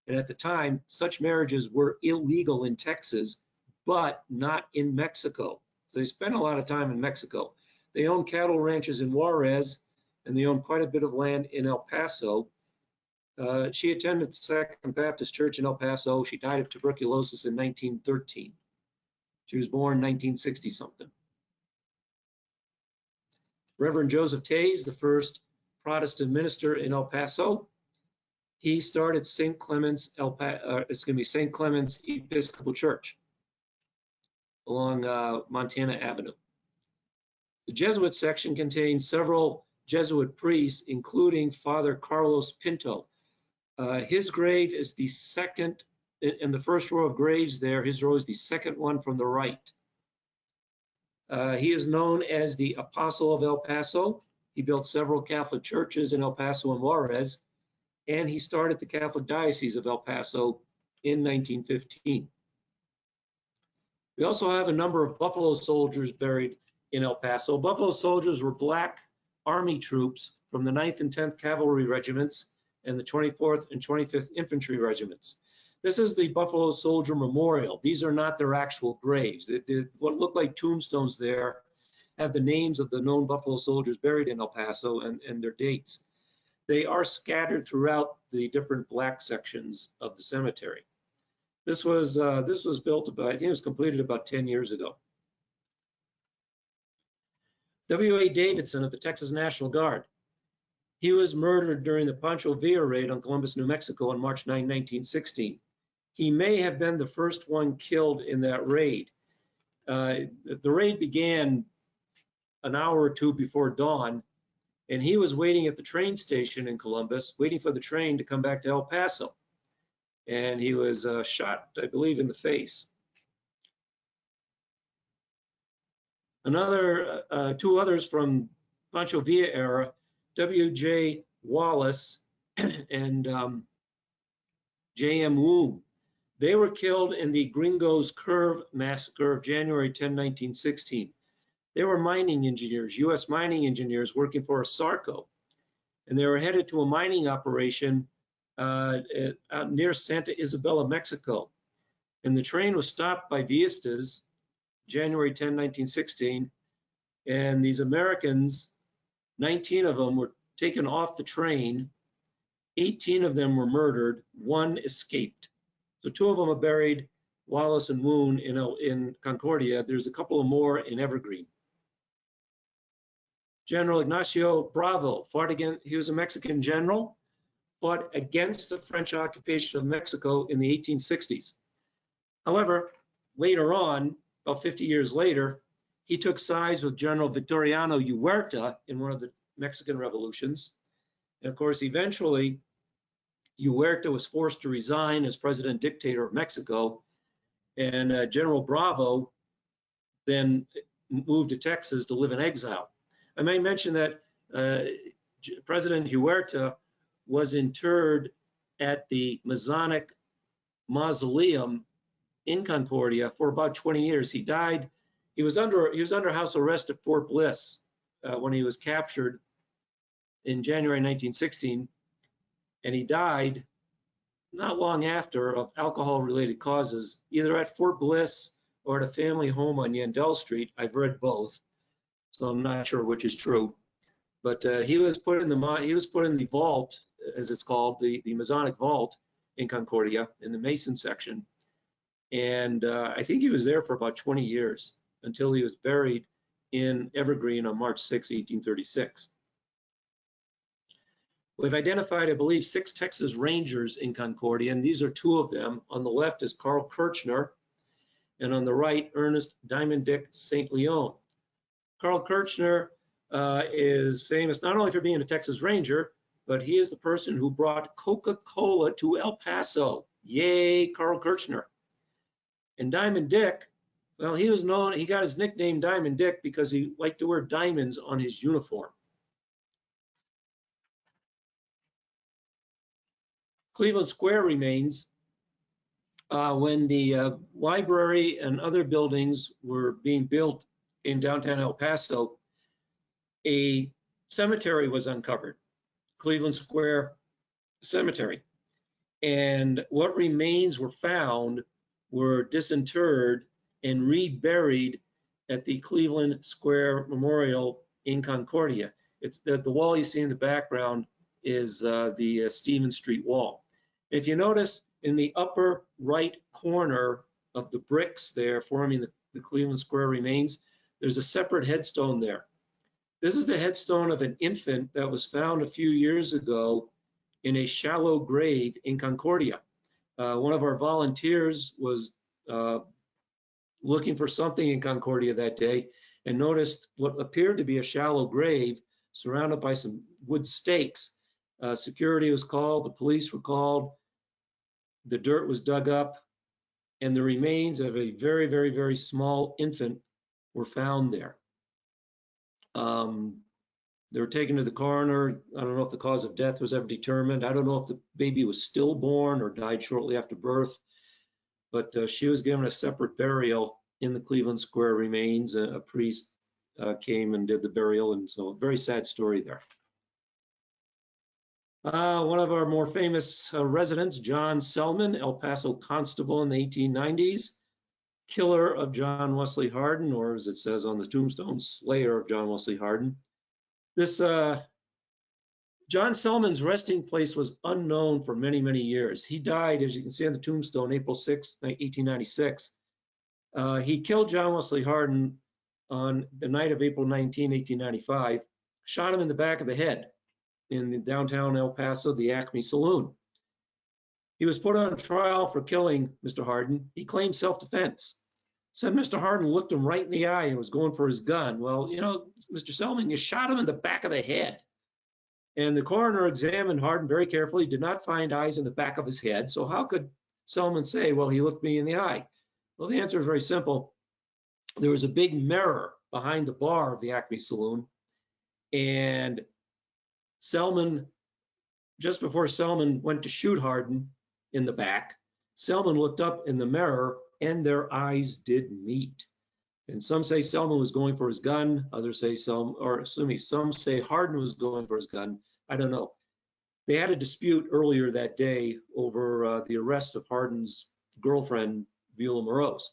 and at the time, such marriages were illegal in Texas, but not in Mexico. So they spent a lot of time in Mexico. They owned cattle ranches in Juarez, and they owned quite a bit of land in El Paso. She attended the Second Baptist Church in El Paso. She died of tuberculosis in 1913. She was born in 1960-something. Reverend Joseph Tays, the first Protestant minister in El Paso. He started St. Clement's Episcopal Church along Montana Avenue. The Jesuit section contains several Jesuit priests, including Father Carlos Pinto. His grave is the second in the first row of graves there. His row is the second one from the right. He is known as the Apostle of El Paso. He built several Catholic churches in El Paso and Juarez, and he started the Catholic Diocese of El Paso in 1915. We also have a number of Buffalo soldiers buried in El Paso. Buffalo soldiers were black Army troops from the 9th and 10th Cavalry Regiments and the 24th and 25th Infantry Regiments. This is the Buffalo Soldier Memorial. These are not their actual graves. What look like tombstones there have the names of the known Buffalo soldiers buried in El Paso and their dates. They are scattered throughout the different black sections of the cemetery. This was built about, I think it was completed about 10 years ago. W.A. Davidson of the Texas National Guard. He was murdered during the Pancho Villa raid on Columbus, New Mexico on March 9, 1916. He may have been the first one killed in that raid. The raid began an hour or two before dawn, and he was waiting at the train station in Columbus, waiting for the train to come back to El Paso. And he was shot, I believe, in the face. Two others from Pancho Villa era, W.J. Wallace and J.M. Woom. They were killed in the Gringo's Curve massacre of January 10, 1916. They were mining engineers, U.S. mining engineers working for ASARCO, and they were headed to a mining operation out near Santa Isabela, Mexico. And the train was stopped by Villistas, January 10, 1916, and these Americans, 19 of them were taken off the train, 18 of them were murdered, one escaped. So 2 of them are buried, Wallace and Woon in Concordia. There's a couple of more in Evergreen. General Ignacio Bravo fought against, he was a Mexican general, fought against the French occupation of Mexico in the 1860s. However, later on, about 50 years later, he took sides with General Victoriano Huerta in one of the Mexican revolutions. And of course, eventually, Huerta was forced to resign as president dictator of Mexico. And General Bravo then moved to Texas to live in exile. I may mention that President Huerta was interred at the Masonic Mausoleum in Concordia for about 20 years. He died, he was under house arrest at Fort Bliss when he was captured in January 1916, and he died not long after of alcohol-related causes, either at Fort Bliss or at a family home on Yandell Street. I've read both, so I'm not sure which is true. But he was put in the vault, as it's called, the Masonic vault in Concordia, in the Mason section. And I think he was there for about 20 years until he was buried in Evergreen on March 6, 1836. We've identified, I believe, 6 Texas Rangers in Concordia, and these are 2 of them. On the left is Carl Kirchner, and on the right, Ernest Diamond Dick St. Leon. Carl Kirchner is famous not only for being a Texas Ranger, but he is the person who brought Coca-Cola to El Paso. Yay, Carl Kirchner. And Diamond Dick, well, he got his nickname Diamond Dick because he liked to wear diamonds on his uniform. Cleveland Square remains. When the library and other buildings were being built in downtown El Paso, a cemetery was uncovered, Cleveland Square Cemetery. And what remains were found were disinterred and reburied at the Cleveland Square Memorial in Concordia. It's the wall you see in the background is the Stevens Street wall. If you notice in the upper right corner of the bricks there forming the Cleveland Square remains, there's a separate headstone there. This is the headstone of an infant that was found a few years ago in a shallow grave in Concordia. One of our volunteers was looking for something in Concordia that day and noticed what appeared to be a shallow grave surrounded by some wood stakes. Security was called, the police were called, the dirt was dug up, and the remains of a very, very, very small infant were found there. They were taken to the coroner. I don't know if the cause of death was ever determined. I don't know if the baby was stillborn or died shortly after birth, but she was given a separate burial in the Cleveland Square remains. A priest came and did the burial, and so a very sad story there. One of our more famous residents, John Selman, El Paso Constable in the 1890s, killer of John Wesley Harden, or as it says on the tombstone, slayer of John Wesley Harden. This John Selman's resting place was unknown for many, many years. He died, as you can see on the tombstone, April 6, 1896. He killed John Wesley Harden on the night of April 19, 1895, shot him in the back of the head in the downtown El Paso, the Acme Saloon. He was put on trial for killing Mr. Harden. He claimed self-defense. Said Mr. Harden looked him right in the eye and was going for his gun. Well, you know, Mr. Selman, you shot him in the back of the head. And the coroner examined Harden very carefully, did not find eyes in the back of his head. So how could Selman say, well, he looked me in the eye? Well, the answer is very simple. There was a big mirror behind the bar of the Acme Saloon, and Selman, just before Selman went to shoot Harden in the back, Selman looked up in the mirror and their eyes did meet. And some say Selman was going for his gun, others say some say Harden was going for his gun. I don't know. They had a dispute earlier that day over the arrest of Harden's girlfriend, Beulah Morose.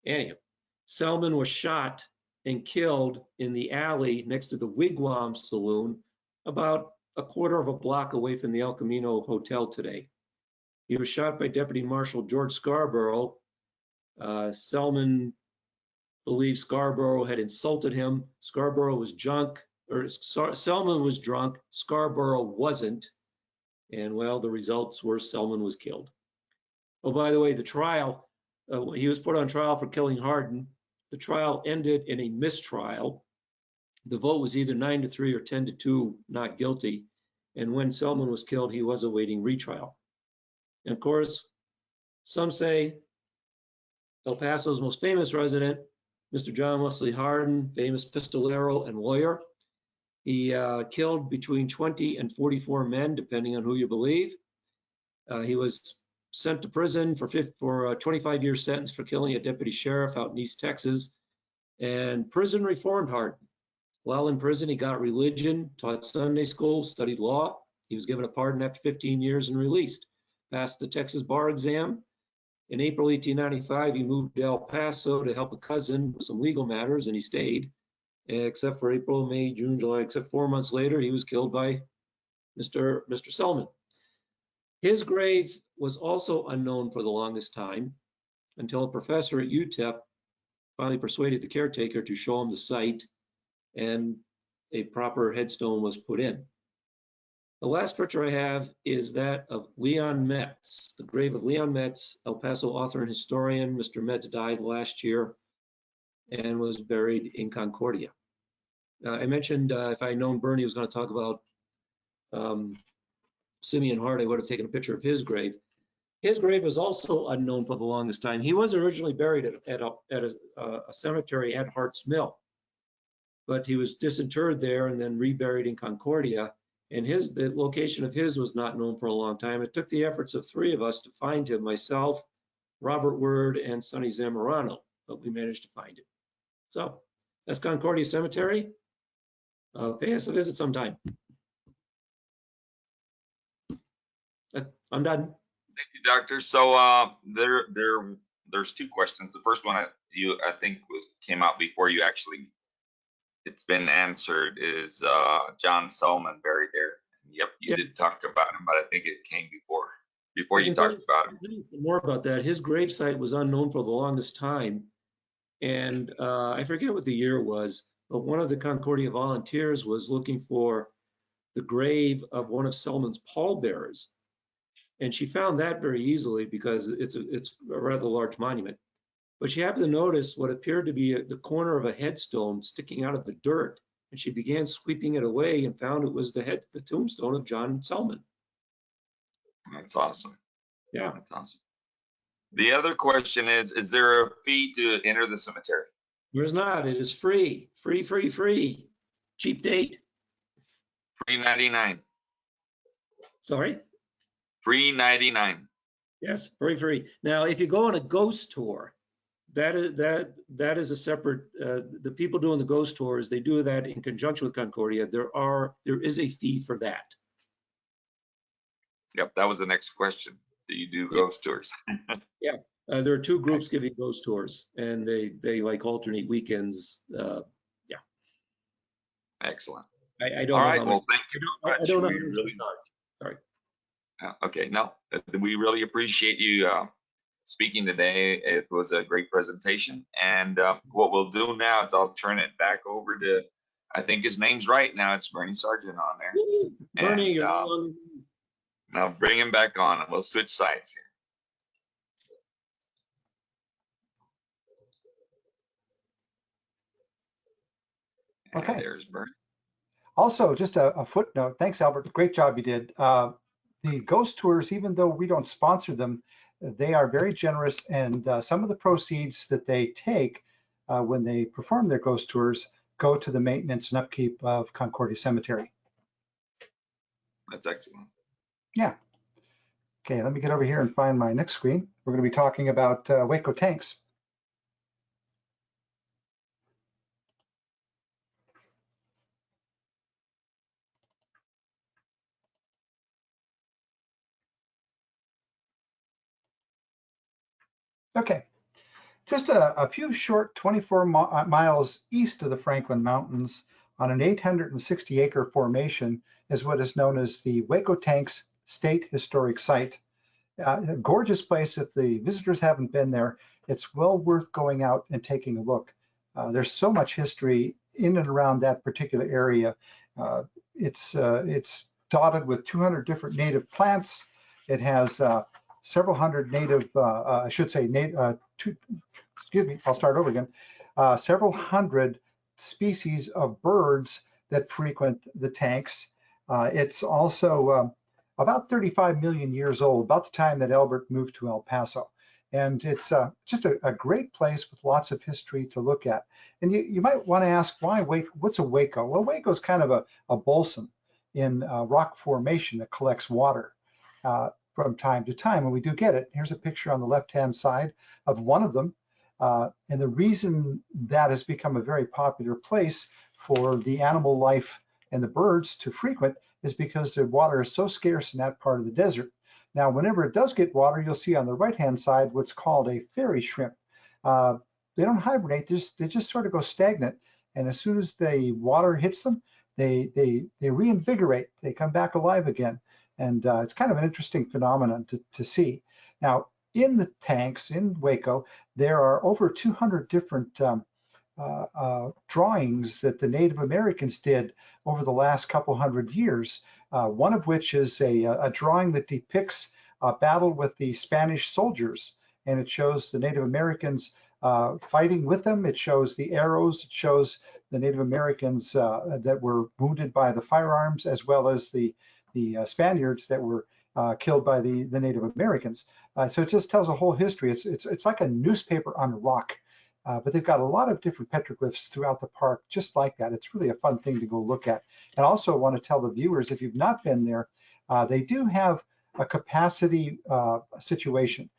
Anyhow, Selman was shot and killed in the alley next to the Wigwam Saloon, about a quarter of a block away from the El Camino Hotel today. He was shot by Deputy Marshal George Scarborough. Selman believed Scarborough had insulted him. Scarborough was drunk, or Selman was drunk, Scarborough wasn't. And well, the results were Selman was killed. Oh, by the way, the trial, he was put on trial for killing Harden. The trial ended in a mistrial. The vote was either 9-3 or 10-2, not guilty. And when Selman was killed, he was awaiting retrial. And of course, some say El Paso's most famous resident, Mr. John Wesley Harden, famous pistolero and lawyer. He killed between 20 and 44 men, depending on who you believe. He was sent to prison for a 25-year sentence for killing a deputy sheriff out in East Texas. And prison reformed Harden. While in prison, he got religion, taught Sunday school, studied law. He was given a pardon after 15 years and released. Passed the Texas bar exam. In April 1895, he moved to El Paso to help a cousin with some legal matters, and he stayed. Except for April, May, June, July, except 4 months later, he was killed by Mr. Selman. His grave was also unknown for the longest time until a professor at UTEP finally persuaded the caretaker to show him the site, and a proper headstone was put in. The last picture I have is that of Leon Metz, the grave of Leon Metz, El Paso author and historian. Mr. Metz died last year and was buried in Concordia. I mentioned if I had known Bernie was going to talk about Simeon Hart, I would have taken a picture of his grave. His grave was also unknown for the longest time. He was originally buried at a cemetery at Hart's Mill, but he was disinterred there and then reburied in Concordia. And the location of his was not known for a long time. It took the efforts of 3 of us to find him, myself, Robert Word, and Sonny Zamorano, but we managed to find him. So that's Concordia Cemetery. Pay us a visit sometime. I'm done. Thank you, Doctor. So there's 2 questions. The first one I think came out before you actually. It's been answered. Is John Selman buried there? Yep, you did talk about him, but I think it came before you talked about him. More about that. His gravesite was unknown for the longest time, and I forget what the year was, but one of the Concordia volunteers was looking for the grave of one of Selman's pallbearers, and she found that very easily because it's a rather large monument. But she happened to notice what appeared to be the corner of a headstone sticking out of the dirt, and she began sweeping it away and found it was the tombstone of John Selman. That's awesome. Yeah, that's awesome. The other question is there a fee to enter the cemetery? There's not. It is free. Free. Cheap date. $3.99. Sorry? $3.99. Yes, free. Now, if you go on a ghost tour, that is a separate. The people doing the ghost tours, they do that in conjunction with Concordia. There is a fee for that. Yep, that was the next question. Do you do ghost tours? Yeah, there are 2 groups giving ghost tours, and they like alternate weekends. Yeah. Excellent. I don't. All know right. how Well, much, thank you very much. I don't know. Really, sorry. Okay. No, we really appreciate you speaking today. It was a great presentation, and what we'll do now is I'll turn it back over to, I think his name's right now. It's Bernie Sargent on there. Bernie, and, you're on. Now bring him back on, and we'll switch sides here. Okay. And there's Bernie. Also, just a footnote. Thanks, Albert. Great job you did. The ghost tours, even though we don't sponsor them, they are very generous, and some of the proceeds that they take when they perform their ghost tours go to the maintenance and upkeep of Concordia Cemetery. That's excellent. Yeah. Okay, let me get over here and find my next screen. We're going to be talking about Waco tanks. Okay, just a few short 24 miles east of the Franklin Mountains on an 860-acre formation is what is known as the Waco Tanks State Historic Site. A gorgeous place. If the visitors haven't been there, it's well worth going out and taking a look. There's so much history in and around that particular area. It's dotted with 200 different native plants. It has several hundred native, I should say, excuse me, I'll start over again. Several hundred species of birds that frequent the tanks. It's also about 35 million years old, about the time that Albert moved to El Paso. And it's just a great place with lots of history to look at. And you might want to ask, why Waco? What's a Waco? Well, Waco is kind of a bolson in rock formation that collects water from time to time, and we do get it. Here's a picture on the left-hand side of one of them. And the reason that has become a very popular place for the animal life and the birds to frequent is because the water is so scarce in that part of the desert. Now, whenever it does get water, you'll see on the right-hand side what's called a fairy shrimp. They don't hibernate, they just sort of go stagnant. And as soon as the water hits them, they reinvigorate, they come back alive again. And it's kind of an interesting phenomenon to see. Now, in the tanks in Waco, there are over 200 different drawings that the Native Americans did over the last couple hundred years. One of which is a drawing that depicts a battle with the Spanish soldiers, and it shows the Native Americans fighting with them. It shows the arrows. It shows the Native Americans that were wounded by the firearms, as well as the Spaniards that were killed by the Native Americans. So it just tells a whole history. It's like a newspaper on a rock. But they've got a lot of different petroglyphs throughout the park, just like that. It's really a fun thing to go look at. And also want to tell the viewers, if you've not been there, they do have a capacity situation.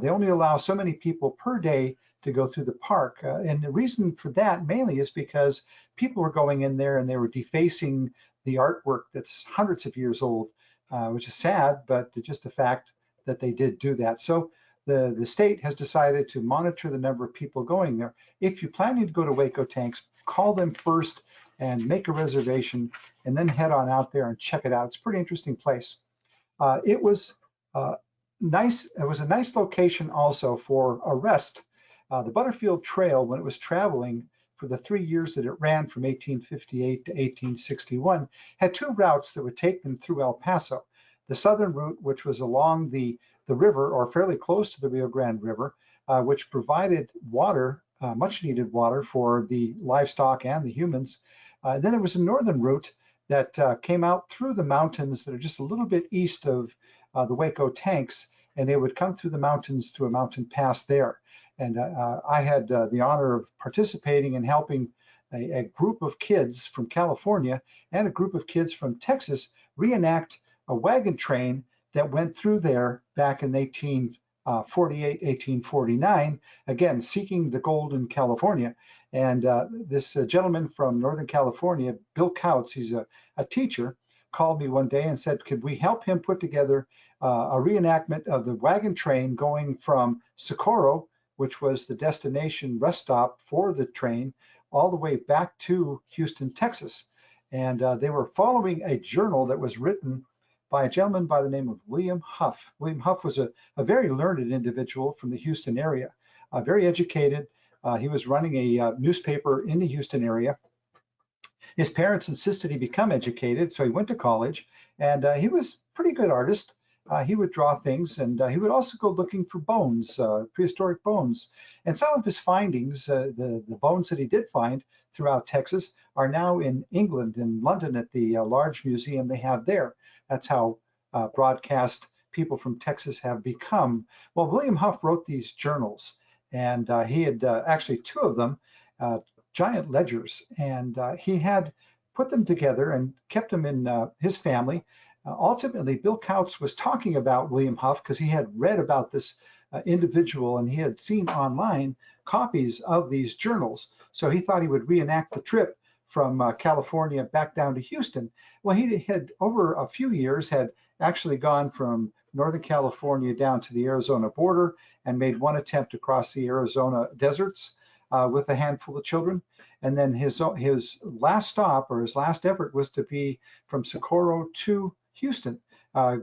They only allow so many people per day to go through the park. And the reason for that mainly is because people were going in there and they were defacing the artwork that's hundreds of years old, which is sad, but just the fact that they did do that. So the state has decided to monitor the number of people going there. If you're planning to go to Waco Tanks, call them first and make a reservation, and then head on out there and check it out. It's a pretty interesting place. It was nice. It was a nice location also for a rest. The Butterfield Trail, when it was traveling for the 3 years that it ran from 1858 to 1861, had two routes that would take them through El Paso. The southern route, which was along the river, or fairly close to the Rio Grande River, which provided water, much needed water for the livestock and the humans. Then there was a northern route that came out through the mountains that are just a little bit east of the Waco Tanks, and they would come through the mountains through a mountain pass there. And I had the honor of participating and helping a group of kids from California and a group of kids from Texas reenact a wagon train that went through there back in 1848, 1849, again, seeking the gold in California. And this gentleman from Northern California, Bill Couts, he's a teacher, called me one day and said, could we help him put together a reenactment of the wagon train going from Socorro, which was the destination rest stop for the train, all the way back to Houston, Texas. And they were following a journal that was written by a gentleman by the name of William Huff. William Huff was a very learned individual from the Houston area, very educated. He was running a newspaper in the Houston area. His parents insisted he become educated, so he went to college, and he was a pretty good artist. He would draw things, and he would also go looking for bones, prehistoric bones. And some of his findings, the bones that he did find throughout Texas, are now in England, in London, at the large museum they have there. That's how broadcast people from Texas have become. Well, William Huff wrote these journals, and he had actually two of them, giant ledgers, and he had put them together and kept them in his family. Ultimately, Bill Couts was talking about William Huff because he had read about this individual, and he had seen online copies of these journals. So he thought he would reenact the trip from California back down to Houston. Well, he had, over a few years, had actually gone from Northern California down to the Arizona border and made one attempt to cross the Arizona deserts with a handful of children. And then his last stop, or his last effort, was to be from Socorro to Houston,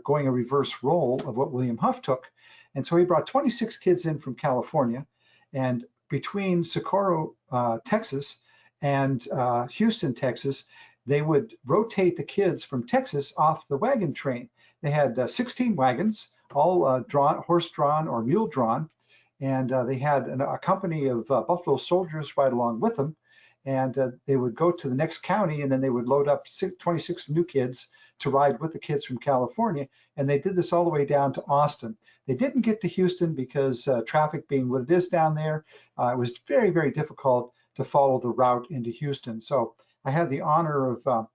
going a reverse role of what William Huff took. And so he brought 26 kids in from California. And between Socorro, Texas and Houston, Texas, they would rotate the kids from Texas off the wagon train. They had 16 wagons, all horse-drawn or mule-drawn, and they had a company of Buffalo soldiers right along with them, and they would go to the next county, and then they would load up 26 new kids to ride with the kids from California, and they did this all the way down to Austin. They didn't get to Houston because traffic being what it is down there, it was very, very difficult to follow the route into Houston. So I had the honor of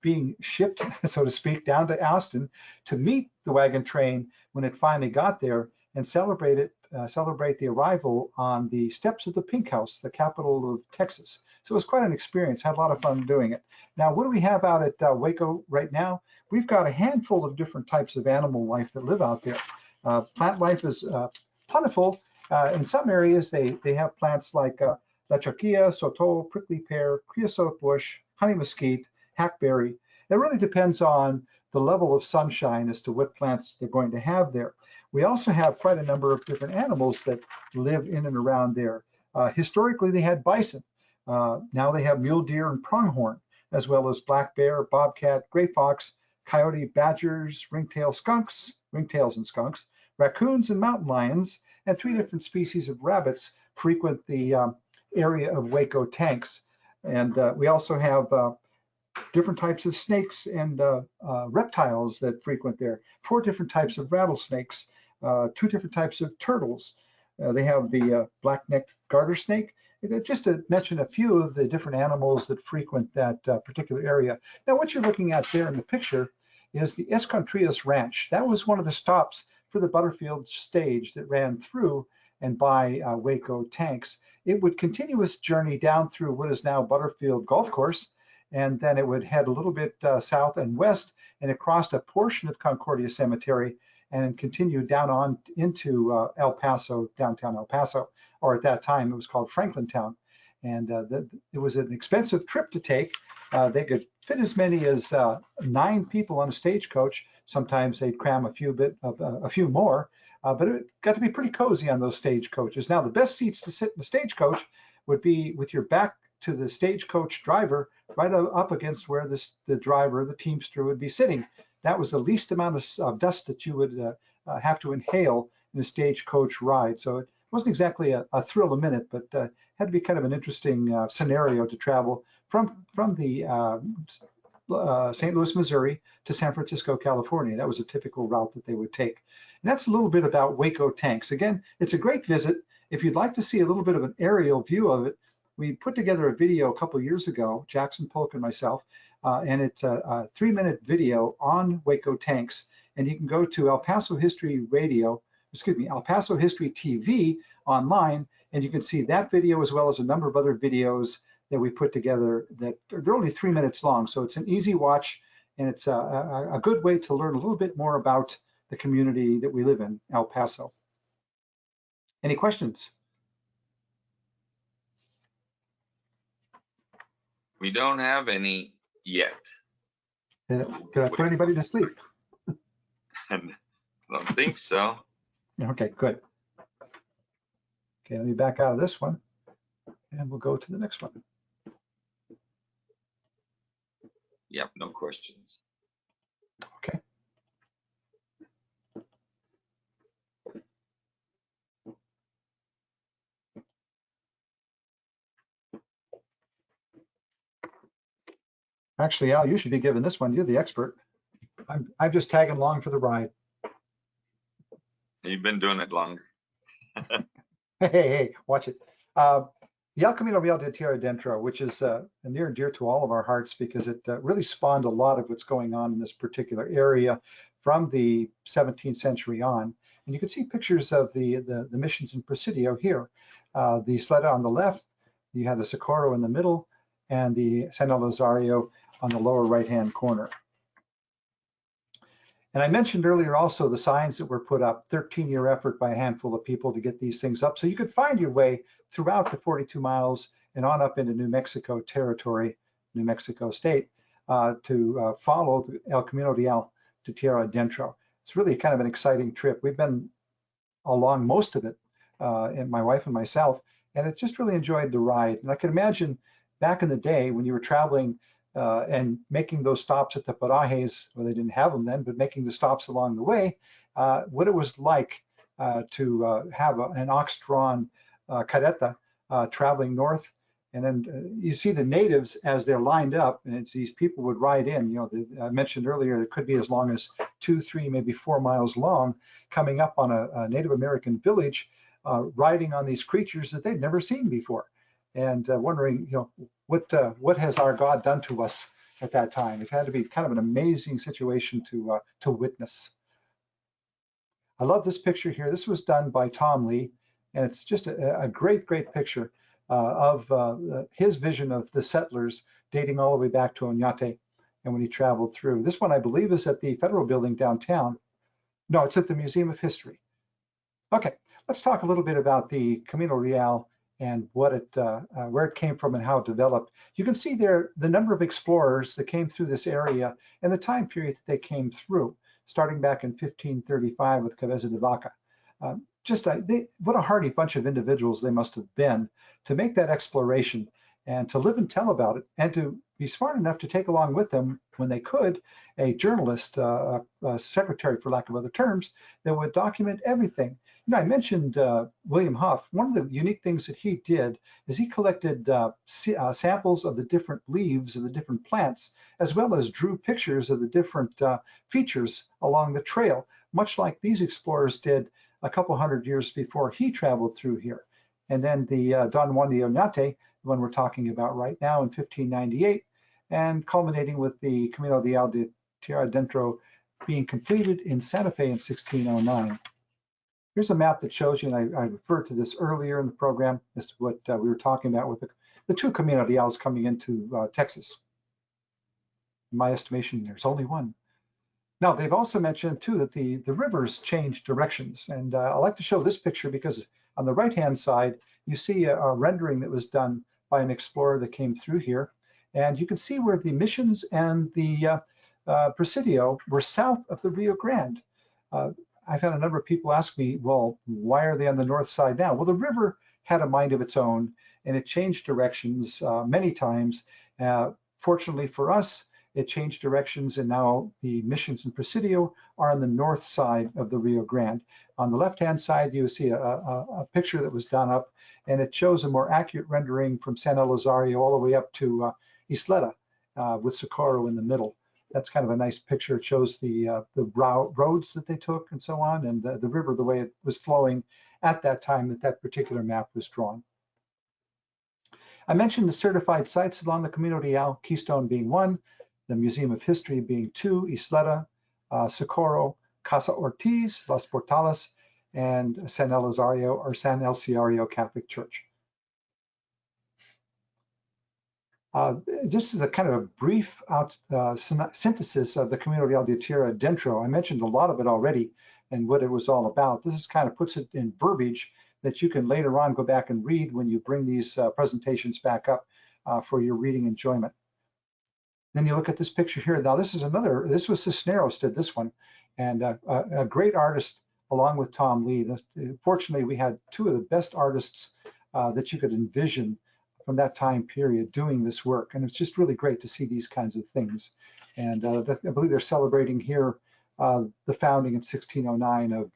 being shipped, so to speak, down to Austin to meet the wagon train when it finally got there and celebrate the arrival on the steps of the Pink House, the capital of Texas. So it was quite an experience. Had a lot of fun doing it. Now, what do we have out at Waco right now? We've got a handful of different types of animal life that live out there. Plant life is plentiful. In some areas, they have plants like lechachia, soto, prickly pear, creosote bush, honey mesquite, hackberry. It really depends on the level of sunshine as to what plants they're going to have there. We also have quite a number of different animals that live in and around there. Historically, they had bison. Now they have mule deer and pronghorn, as well as black bear, bobcat, gray fox, coyote, badgers, ringtails and skunks, raccoons and mountain lions, and 3 different species of rabbits frequent the area of Waco tanks. And we also have different types of snakes and reptiles that frequent there. 4 different types of rattlesnakes, 2 different types of turtles. They have the black-necked garter snake. Just to mention a few of the different animals that frequent that particular area. Now, what you're looking at there in the picture is the Escondrias Ranch. That was one of the stops for the Butterfield stage that ran through and by Waco tanks. It would continue its journey down through what is now Butterfield Golf Course, and then it would head a little bit south and west, and it crossed a portion of Concordia Cemetery and continued down on into El Paso, downtown El Paso, or at that time it was called Franklintown. And it was an expensive trip to take. They could fit as many as 9 people on a stagecoach. Sometimes they'd cram a few more, but it got to be pretty cozy on those stagecoaches. Now, the best seats to sit in the stagecoach would be with your back to the stagecoach driver, right up against where the driver, the teamster, would be sitting. That was the least amount of dust that you would have to inhale in a stagecoach ride. So it wasn't exactly a thrill a minute, but had to be kind of an interesting scenario to travel from the St. Louis, Missouri to San Francisco, California. That was a typical route that they would take. And that's a little bit about Waco tanks. Again, it's a great visit. If you'd like to see a little bit of an aerial view of it, we put together a video a couple years ago, Jackson Polk and myself, and it's a 3-minute video on Waco tanks. And you can go to El Paso History TV online, and you can see that video as well as a number of other videos that we put together that they're only 3 minutes long. So it's an easy watch, and it's a good way to learn a little bit more about the community that we live in, El Paso. Any questions? We don't have any yet. Did I put anybody to sleep? I don't think so. Okay, good. Okay, let me back out of this one, and we'll go to the next one. Yep, no questions. Okay. Actually, Al, you should be given this one. You're the expert. I'm just tagging along for the ride. You've been doing it longer. Hey, watch it. The El Camino Real de Tierra Dentro, which is near and dear to all of our hearts because it really spawned a lot of what's going on in this particular area from the 17th century on. And you can see pictures of the missions in Presidio here. The Isleta on the left, you have the Socorro in the middle, and the San Elisario on the lower right-hand corner. And I mentioned earlier also the signs that were put up, 13-year effort by a handful of people to get these things up. So you could find your way throughout the 42 miles and on up into New Mexico territory, New Mexico state, to follow the El Camino Real de Tierra Dentro. It's really kind of an exciting trip. We've been along most of it, and my wife and myself, And it just really enjoyed the ride. And I can imagine back in the day when you were traveling and making those stops at the parajes, well, they didn't have them then, but making the stops along the way, what it was like to have an ox-drawn carreta traveling north. And then you see the natives as they're lined up, and it's these people would ride in. You know, I mentioned earlier, it could be as long as 2, 3, maybe 4 miles long, coming up on a Native American village, riding on these creatures that they'd never seen before, and wondering, you know, what has our God done to us at that time? It had to be kind of an amazing situation to witness. I love this picture here. This was done by Tom Lee, and it's just a great picture of his vision of the settlers dating all the way back to Onyante and when he traveled through. This one, I believe, is at the Federal Building downtown. No, it's at the Museum of History. Okay, let's talk a little bit about the Camino Real and what where it came from and how it developed. You can see there the number of explorers that came through this area and the time period that they came through, starting back in 1535 with Cabeza de Vaca. What a hardy bunch of individuals they must have been to make that exploration and to live and tell about it, and to be smart enough to take along with them, when they could, a journalist, a secretary, for lack of other terms, that would document everything. You know, I mentioned William Huff. One of the unique things that he did is he collected samples of the different leaves of the different plants, as well as drew pictures of the different features along the trail, much like these explorers did a couple hundred years before he traveled through here. And then the Don Juan de Onyante, the one we're talking about right now, in 1598, and culminating with the Camino Real de Tierra Dentro being completed in Santa Fe in 1609. Here's a map that shows you, and I referred to this earlier in the program, as to what we were talking about with the 2 Camino Reals coming into Texas. In my estimation, there's only one. Now, they've also mentioned, too, that the rivers change directions. And I like to show this picture because on the right-hand side, you see a rendering that was done by an explorer that came through here. And you can see where the missions and the Presidio were south of the Rio Grande. I've had a number of people ask me, well, why are they on the north side now? Well, the river had a mind of its own, and it changed directions many times. Fortunately for us, it changed directions, and now the missions in Presidio are on the north side of the Rio Grande. On the left-hand side, you see a picture that was done up, and it shows a more accurate rendering from San Elisario all the way up to Isleta, with Socorro in the middle. That's kind of a nice picture. It shows the roads that they took and so on, and the river, the way it was flowing at that time that particular map was drawn. I mentioned the certified sites along the Camino Real, Keystone being 1, the Museum of History being 2, Isleta, Socorro, Casa Ortiz, Las Portales, and San Elisario or San Elisario Catholic Church. Just as a kind of a brief synthesis of the Camino Real de Tierra Dentro, I mentioned a lot of it already and what it was all about. This is kind of puts it in verbiage that you can later on go back and read when you bring these presentations back up for your reading enjoyment. Then you look at this picture here. Now this was Cisneros did this one, and a great artist along with Tom Lee. Fortunately, we had 2 of the best artists that you could envision from that time period doing this work. And it's just really great to see these kinds of things. And I believe they're celebrating here the founding in 1609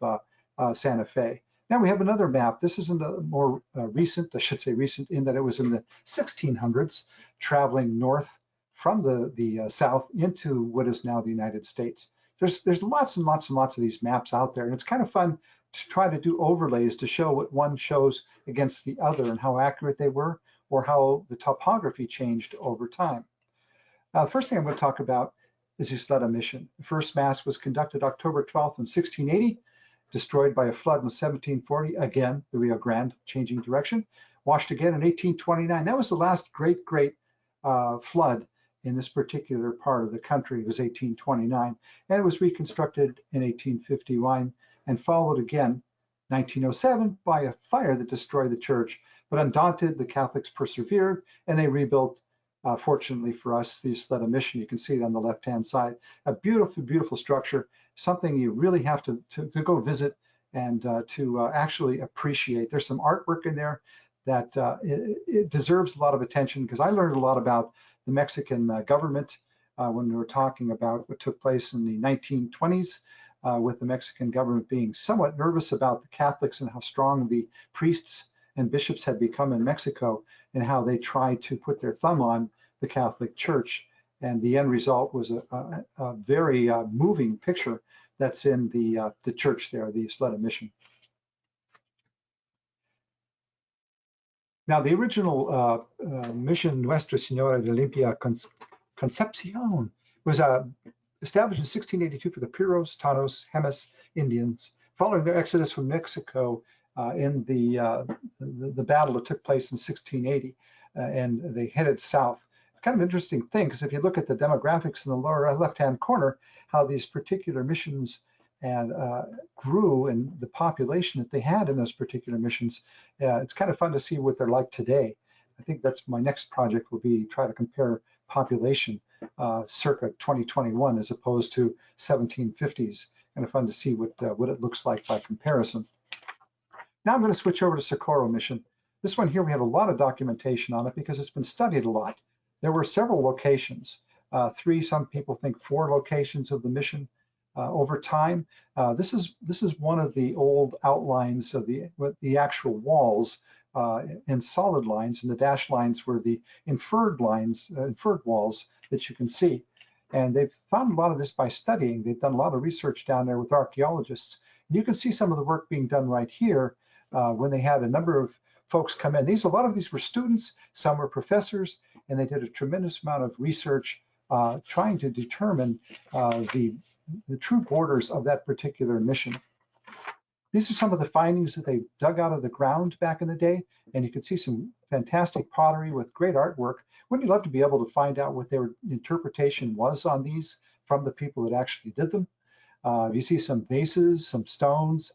of Santa Fe. Now we have another map. This isn't a more recent, I should say recent, in that it was in the 1600s, traveling north from the south into what is now the United States. There's lots and lots and lots of these maps out there, and it's kind of fun to try to do overlays to show what one shows against the other and how accurate they were, or how the topography changed over time. Now, the first thing I'm going to talk about is the Isleta Mission. The first mass was conducted October 12th in 1680, destroyed by a flood in 1740. Again, the Rio Grande changing direction. Washed again in 1829. That was the last great flood in this particular part of the country. It was 1829. And it was reconstructed in 1851 and followed again 1907 by a fire that destroyed the church. But undaunted, the Catholics persevered, and they rebuilt, fortunately for us, the Isleta Mission. You can see it on the left-hand side. A beautiful, beautiful structure, something you really have to go visit and to actually appreciate. There's some artwork in there that it deserves a lot of attention, because I learned a lot about the Mexican government when we were talking about what took place in the 1920s, with the Mexican government being somewhat nervous about the Catholics and how strong the priests and bishops had become in Mexico, and how they tried to put their thumb on the Catholic Church. And the end result was a very moving picture that's in the church there, the Isleta Mission. Now, the original mission Nuestra Senora de Limpia Concepcion was established in 1682 for the Piros, Tanos, Jemez Indians, following their exodus from Mexico in the battle that took place in 1680, and they headed south. Kind of interesting thing, because if you look at the demographics in the lower left-hand corner, how these particular missions grew and the population that they had in those particular missions, it's kind of fun to see what they're like today. I think that's my next project, will be try to compare population circa 2021 as opposed to 1750s. Kind of fun to see what it looks like by comparison. Now I'm going to switch over to Socorro Mission. This one here, we have a lot of documentation on it because it's been studied a lot. There were several locations, 3, some people think 4 locations of the mission over time. This is one of the old outlines of the actual walls in solid lines, and the dashed lines were the inferred lines, inferred walls that you can see. And they've found a lot of this by studying. They've done a lot of research down there with archaeologists. And you can see some of the work being done right here when they had a number of folks come in. A lot of these were students, some were professors, and they did a tremendous amount of research trying to determine the true borders of that particular mission. These are some of the findings that they dug out of the ground back in the day, and you can see some fantastic pottery with great artwork. Wouldn't you love to be able to find out what their interpretation was on these from the people that actually did them? You see some vases, some stones,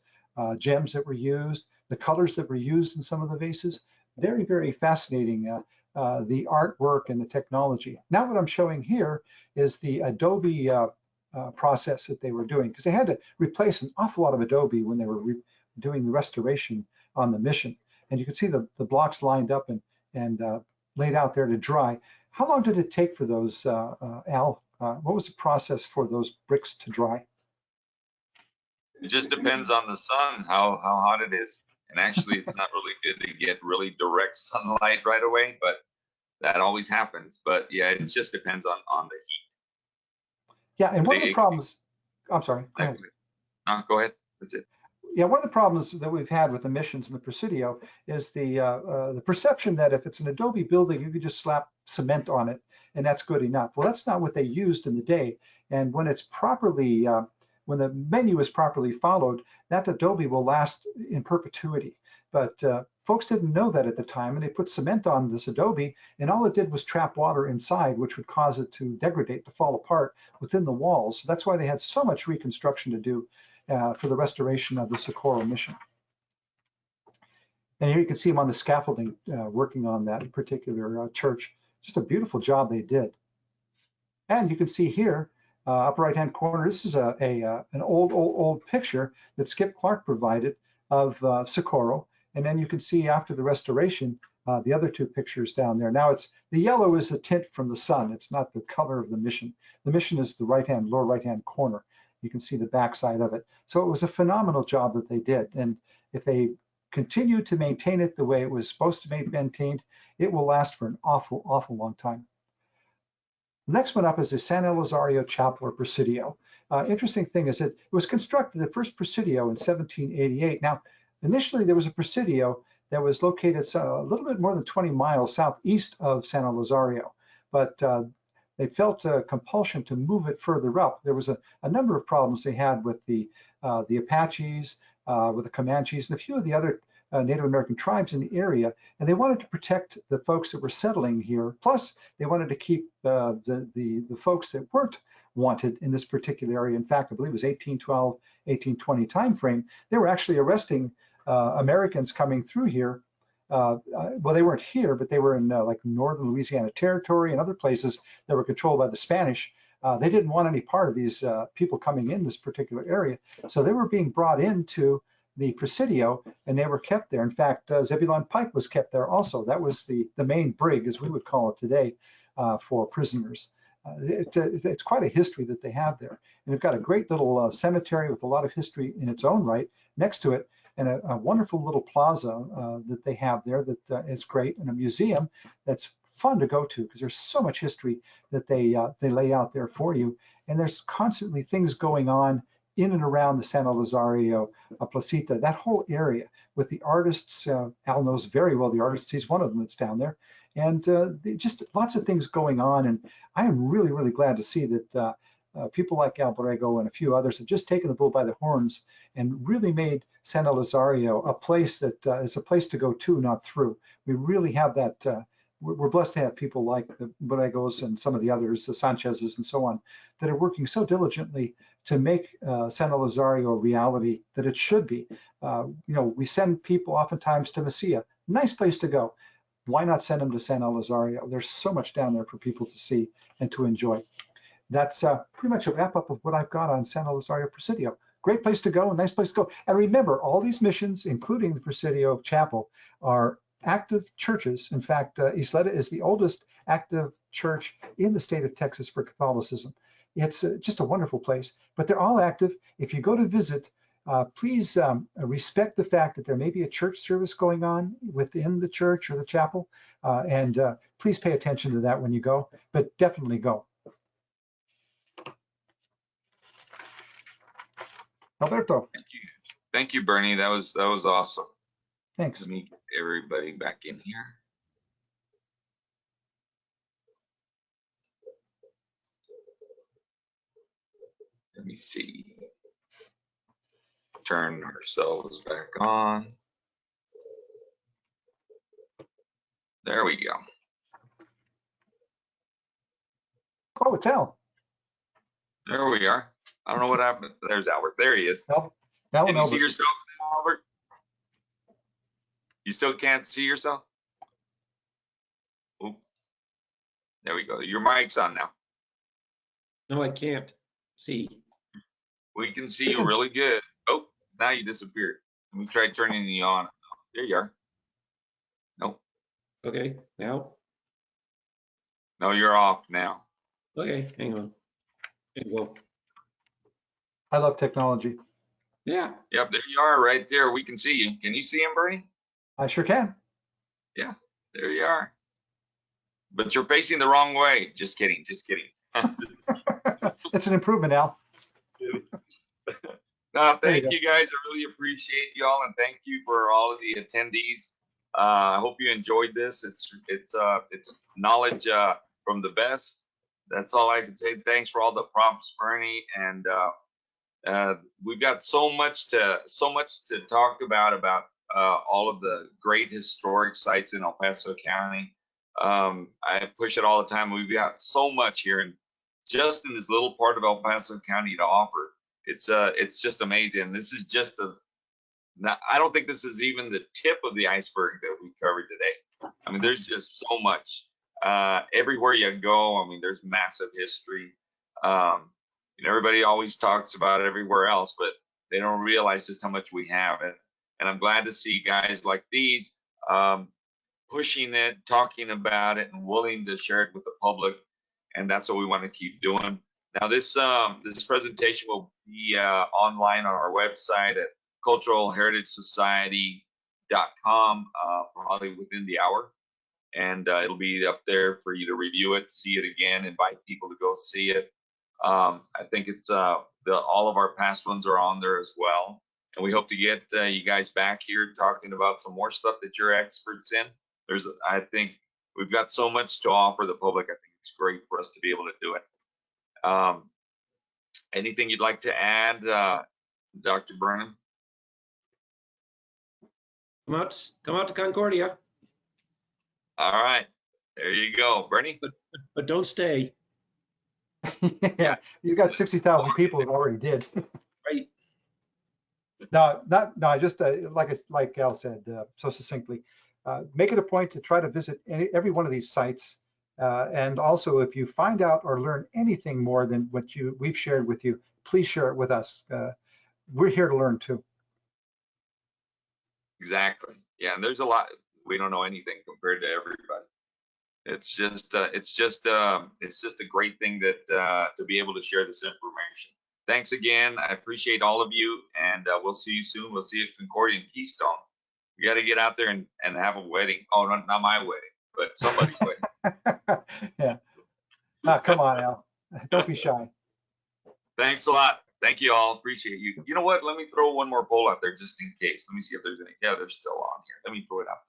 gems that were used, the colors that were used in some of the vases. Very, very fascinating, the artwork and the technology. Now what I'm showing here is the adobe process that they were doing, because they had to replace an awful lot of adobe when they were doing the restoration on the mission. And you can see the blocks lined up and laid out there to dry. How long did it take for those, Al? What was the process for those bricks to dry? It just depends on the sun, how hot it is. And actually, it's not really good to get really direct sunlight right away, but that always happens. But yeah, it just depends on the heat. Yeah, and one of the problems, I'm sorry, go ahead. No, go ahead, that's it. Yeah, one of the problems that we've had with the missions and the Presidio is the perception that if it's an adobe building, you could just slap cement on it and that's good enough. Well, that's not what they used in the day. And when it's properly, when the menu is properly followed, that adobe will last in perpetuity. But folks didn't know that at the time, and they put cement on this adobe, and all it did was trap water inside, which would cause it to degrade, to fall apart within the walls. So that's why they had so much reconstruction to do for the restoration of the Socorro Mission. And here you can see them on the scaffolding working on that particular church. Just a beautiful job they did. And you can see here, upper right-hand corner, this is an old picture that Skip Clarke provided of Socorro. And then you can see after the restoration, the other 2 pictures down there. Now the yellow is a tint from the sun. It's not the color of the mission. The mission is the lower right-hand corner. You can see the backside of it. So it was a phenomenal job that they did. And if they continue to maintain it the way it was supposed to be maintained, it will last for an awful, awful long time. The next one up is the San Elisario Chapel or Presidio. Interesting thing is that it was constructed, the first Presidio, in 1788. Now, initially there was a Presidio that was located a little bit more than 20 miles southeast of San Elisario, but they felt a compulsion to move it further up. There was a number of problems they had with the Apaches, with the Comanches, and a few of the other Native American tribes in the area, and they wanted to protect the folks that were settling here. Plus, they wanted to keep the folks that weren't wanted in this particular area. In fact, I believe it was 1812, 1820 timeframe. They were actually arresting Americans coming through here. Well, they weren't here, but they were in like northern Louisiana Territory and other places that were controlled by the Spanish. They didn't want any part of these people coming in this particular area, so they were being brought into the Presidio, and they were kept there. In fact, Zebulon Pike was kept there also. That was the main brig, as we would call it today, for prisoners. It's quite a history that they have there. And they've got a great little cemetery with a lot of history in its own right next to it, and a wonderful little plaza that they have there that is great, and a museum that's fun to go to because there's so much history that they lay out there for you. And there's constantly things going on in and around the San Elisario Placita, that whole area with the artists. Al knows very well the artists. He's one of them that's down there. And just lots of things going on. And I am really, really glad to see that people like Al Borrego and a few others have just taken the bull by the horns and really made San Elisario a place that is a place to go to, not through. We really have that. We're blessed to have people like the Borregos and some of the others, the Sanchez's and so on, that are working so diligently to make San Elisario a reality that it should be. We send people oftentimes to Mesilla, nice place to go. Why not send them to San Elisario? There's so much down there for people to see and to enjoy. That's pretty much a wrap up of what I've got on San Elisario Presidio. Great place to go, a nice place to go. And remember, all these missions, including the Presidio Chapel, are active churches. In fact, Isleta is the oldest active church in the state of Texas for Catholicism. It's just a wonderful place, but they're all active. If you go to visit, please respect the fact that there may be a church service going on within the church or the chapel, and please pay attention to that when you go, but definitely go. Alberto. Thank you, Bernie. That was awesome. Thanks. Let me get everybody back in here. Let me see. Turn ourselves back on. There we go. Oh, it's Al. There we are. I don't know what happened. There's Albert. There he is. Al Can you Albert. see yourself now, Albert? You still can't see yourself? Oop. There we go. Your mic's on now. No, I can't see. We can see you really good. Oh, now you disappeared. Let me try turning you on. There you are. Nope. Okay, now? No, you're off now. Okay, hang on. There you go. I love technology. Yeah. Yep, there you are right there. We can see you. Can you see him, Bernie? I sure can. Yeah, there you are. But you're facing the wrong way. Just kidding. Just kidding. It's an improvement, Al. No, thank you guys. I really appreciate y'all, and thank you for all of the attendees. I hope you enjoyed this. It's knowledge from the best. That's all I can say. Thanks for all the prompts, Bernie, and we've got so much to talk about all of the great historic sites in El Paso County. I push it all the time. We've got so much here, and just in this little part of El Paso County to offer. It's just amazing. This is just I don't think this is even the tip of the iceberg that we covered today. I mean, there's just so much. Everywhere you go, I mean, there's massive history. Everybody always talks about everywhere else, but they don't realize just how much we have. And I'm glad to see guys like these pushing it, talking about it, and willing to share it with the public. And that's what we want to keep doing. Now, this presentation will be online on our website at culturalheritagesociety.com probably within the hour. And it'll be up there for you to review it, see it again, invite people to go see it. I think it's all of our past ones are on there as well. And we hope to get you guys back here talking about some more stuff that you're experts in. I think we've got so much to offer the public. I think it's great for us to be able to do it. Anything you'd like to add, Dr. Burnham? Come out to Concordia. All right, there you go, Bernie. But don't stay. Yeah, you got 60,000 people that already did. Right. No, just like Al said so succinctly, make it a point to try to visit every one of these sites. And also, if you find out or learn anything more than what we've shared with you, please share it with us. We're here to learn too. Exactly. Yeah, and there's a lot we don't know anything compared to everybody. It's just a great thing that to be able to share this information. Thanks again. I appreciate all of you, and we'll see you soon. We'll see you at Concordia and Keystone. We got to get out there and have a wedding. Oh, not my wedding, but somebody's wedding. Yeah. Come on, Al. Don't be shy. Thanks a lot. Thank you all. Appreciate you. You know what? Let me throw one more poll out there just in case. Let me see if there's any. Yeah, they're still on here. Let me throw it out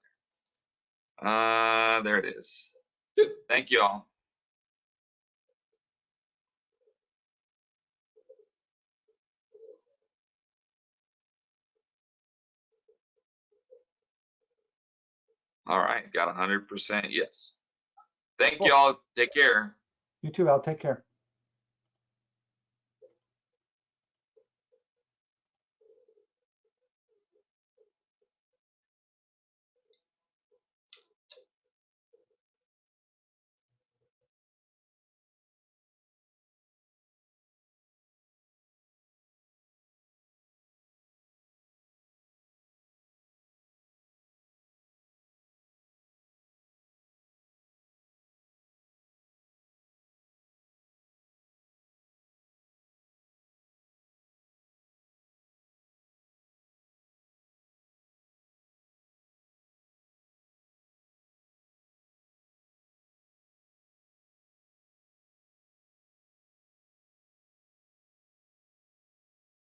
there. There it is. Thank you all. All right, got 100% yes. Thank you all. Take care. You too, Al. Take care.